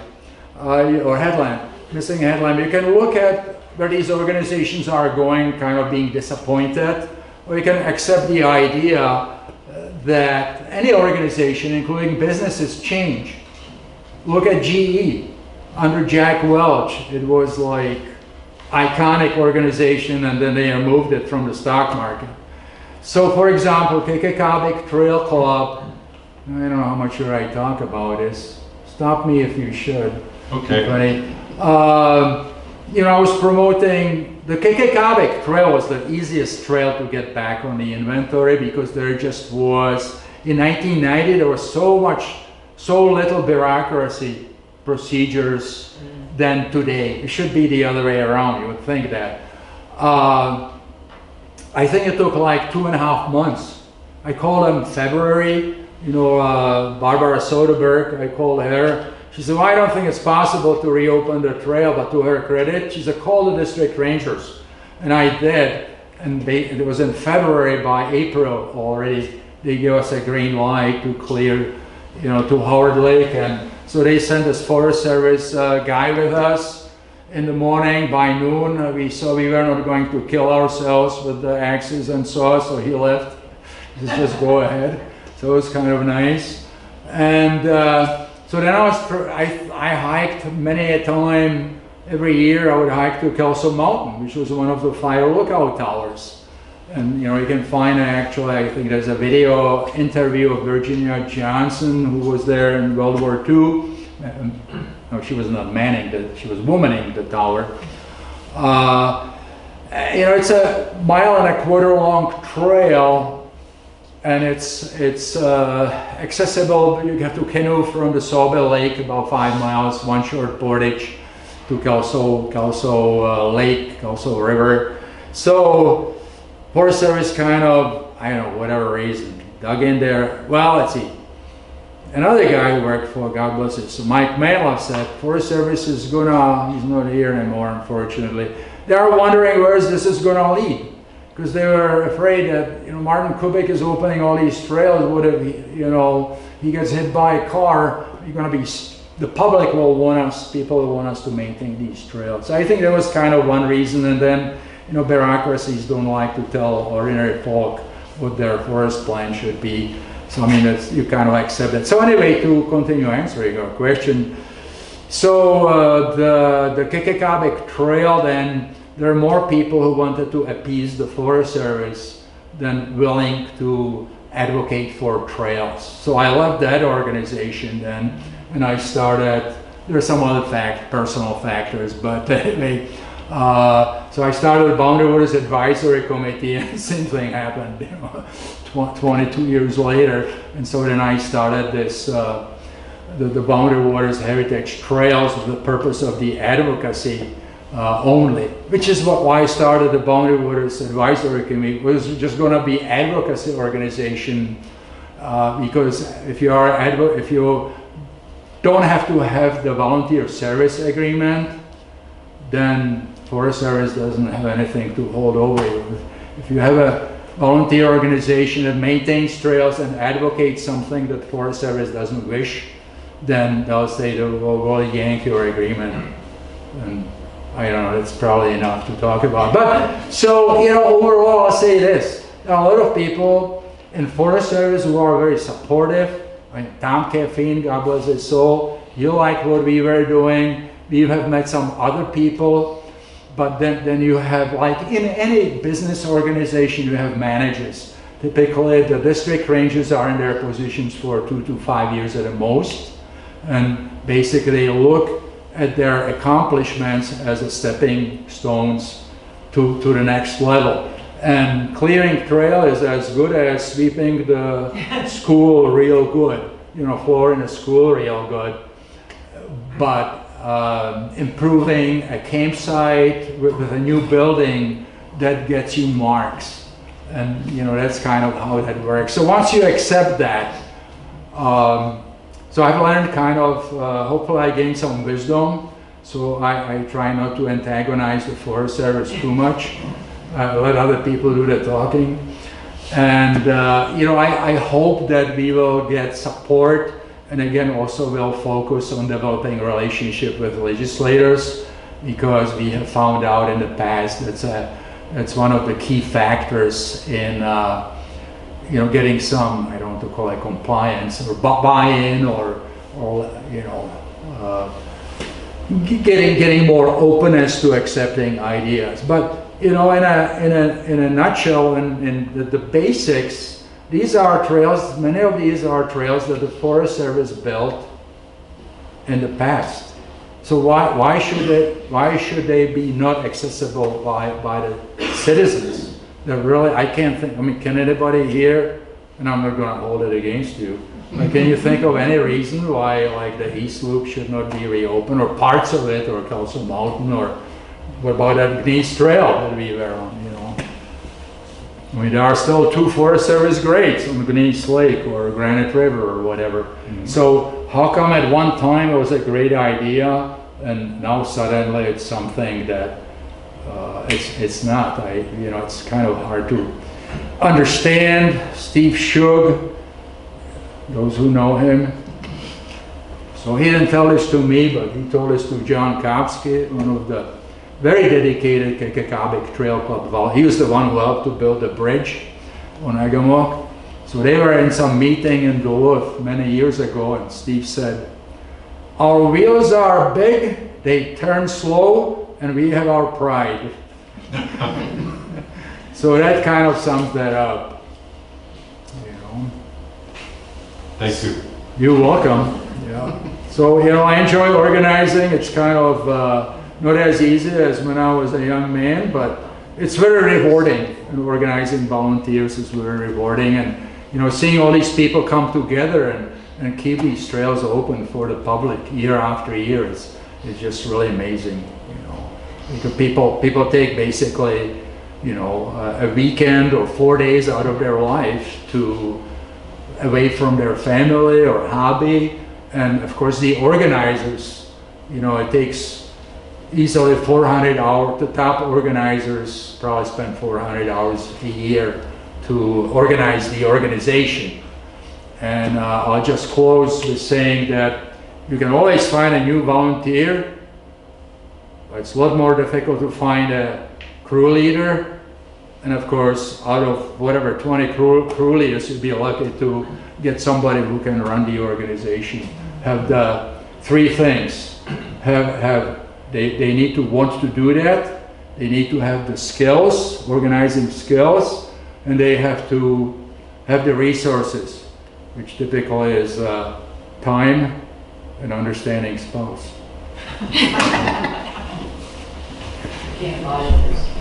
or headlamp, missing headlamp. You can look at where these organizations are going, kind of being disappointed, or you can accept the idea that any organization, including businesses, change. Look at GE under Jack Welch. It was like iconic organization, and then they removed it from the stock market. So, for example, Kekekabic Trail Club. I don't know how much should I talk about this. Stop me if you should. Okay. Funny. I was promoting the Kekekabic Trail. Was the easiest trail to get back on the inventory, because there just was, in 1990, there was so little bureaucracy procedures than today. It should be the other way around. You would think that. I think it took like 2.5 months. I called them February. Barbara Soderberg, I called her. She said, well, I don't think it's possible to reopen the trail, but to her credit, she said, call the district rangers. And I did, and it was in February. By April already, they gave us a green light to clear, to Howard Lake. And so they sent this Forest Service guy with us in the morning. By noon, we saw we were not going to kill ourselves with the axes and saws, so he left. He said, just go ahead. So it was kind of nice. And so then I hiked many a time. Every year I would hike to Kelso Mountain, which was one of the fire lookout towers. And you can find actually, I think there's a video interview of Virginia Johnson, who was there in World War II. No, she was not manning, she was womaning the tower. It's a 1.25 mile long trail. And it's accessible. You have to canoe from the Sawbill Lake, about 5 miles, one short portage, to Kelso Lake, Kelso River. So Forest Service kind of, I don't know, whatever reason, dug in there. Well, let's see. Another guy who worked for, God bless it, so Mike Maloff said, Forest Service is he's not here anymore, unfortunately. They are wondering where this is gonna lead. Because they were afraid that Martin Kubik is opening all these trails. What if he gets hit by a car? The public will want us, people will want us to maintain these trails. I think that was kind of one reason. And then bureaucracies don't like to tell ordinary folk what their forest plan should be. So you kind of accept it. So anyway, to continue answering your question, so the Kekekabic Trail then. There are more people who wanted to appease the Forest Service than willing to advocate for trails. So I left that organization then, and I started, there are some other personal factors, but anyway, so I started the Boundary Waters Advisory Committee, and the same thing happened, 22 years later. And so then I started this, the Boundary Waters Heritage Trails with the purpose of the advocacy only, which is why I started the Boundary Waters Advisory Committee. It was just going to be advocacy organization, because if you don't have to have the volunteer service agreement, then Forest Service doesn't have anything to hold over you. If you have volunteer organization that maintains trails and advocates something that Forest Service doesn't wish, then they'll say we'll yank your agreement. And I don't know, that's probably enough to talk about. But, so, you know, overall, I'll say this. There are a lot of people in Forest Service who are very supportive. I mean, Tom Caffeine, God bless his soul, you like what we were doing. We have met some other people, but then you have, like in any business organization, you have managers. Typically, the district rangers are in their positions for 2 to 5 years at the most, and basically look at their accomplishments as a stepping stones to the next level. And clearing trail is as good as sweeping the school real good, you know, floor in a school real good. But improving a campsite with a new building, that gets you marks. And you know, that's kind of how that works. So once you accept that, so I've learned kind of, hopefully I gained some wisdom. So I try not to antagonize the Forest Service too much. Let other people do the talking. And you know, I hope that we will get support, and again also will focus on developing a relationship with legislators, because we have found out in the past that's one of the key factors in you know, getting some, I don't want to call it compliance or buy-in, or you know, getting more openness to accepting ideas. But you know, in a nutshell, in the basics, these are trails. Many of these are trails that the Forest Service built in the past. So why should they be not accessible by the citizens? That really, I can't think. I mean, can anybody here? And I'm not going to hold it against you. But can you think of any reason why, like, the East Loop should not be reopened, or parts of it, or Castle Mountain, or what about that Gneiss Trail that we were on, you know? I mean, there are still 2 Forest Service grades on Gneiss Lake or Granite River or whatever. Mm-hmm. So how come at one time it was a great idea, and now suddenly it's something that it's not? You know, it's kind of hard to understand. Steve Shug, those who know him. So he didn't tell this to me, but he told this to John Kopsky, one of the very dedicated Kekekabic Trail Club. Well, he was the one who helped to build the bridge on Gunflint. So they were in some meeting in Duluth many years ago, and Steve said, "Our wheels are big, they turn slow, and we have our pride." So that kind of sums that up. You know. Thank you. You're welcome. Yeah. So, you know, I enjoy organizing. It's kind of not as easy as when I was a young man, but it's very rewarding. And organizing volunteers is very rewarding. And, you know, seeing all these people come together and keep these trails open for the public year after year is just really amazing. You know, because people take basically, you know, a weekend or 4 days out of their life to away from their family or hobby. And of course the organizers, you know, it takes easily 400 hours. The top organizers probably spend 400 hours a year to organize the organization. And I'll just close with saying that you can always find a new volunteer, but it's a lot more difficult to find a crew leader. And of course, out of whatever 20 crew leaders, you'd be lucky to get somebody who can run the organization. Have the 3 things. They need to want to do that. They need to have the skills, organizing skills, and they have to have the resources, which typically is time and understanding spouse. Can't buy this.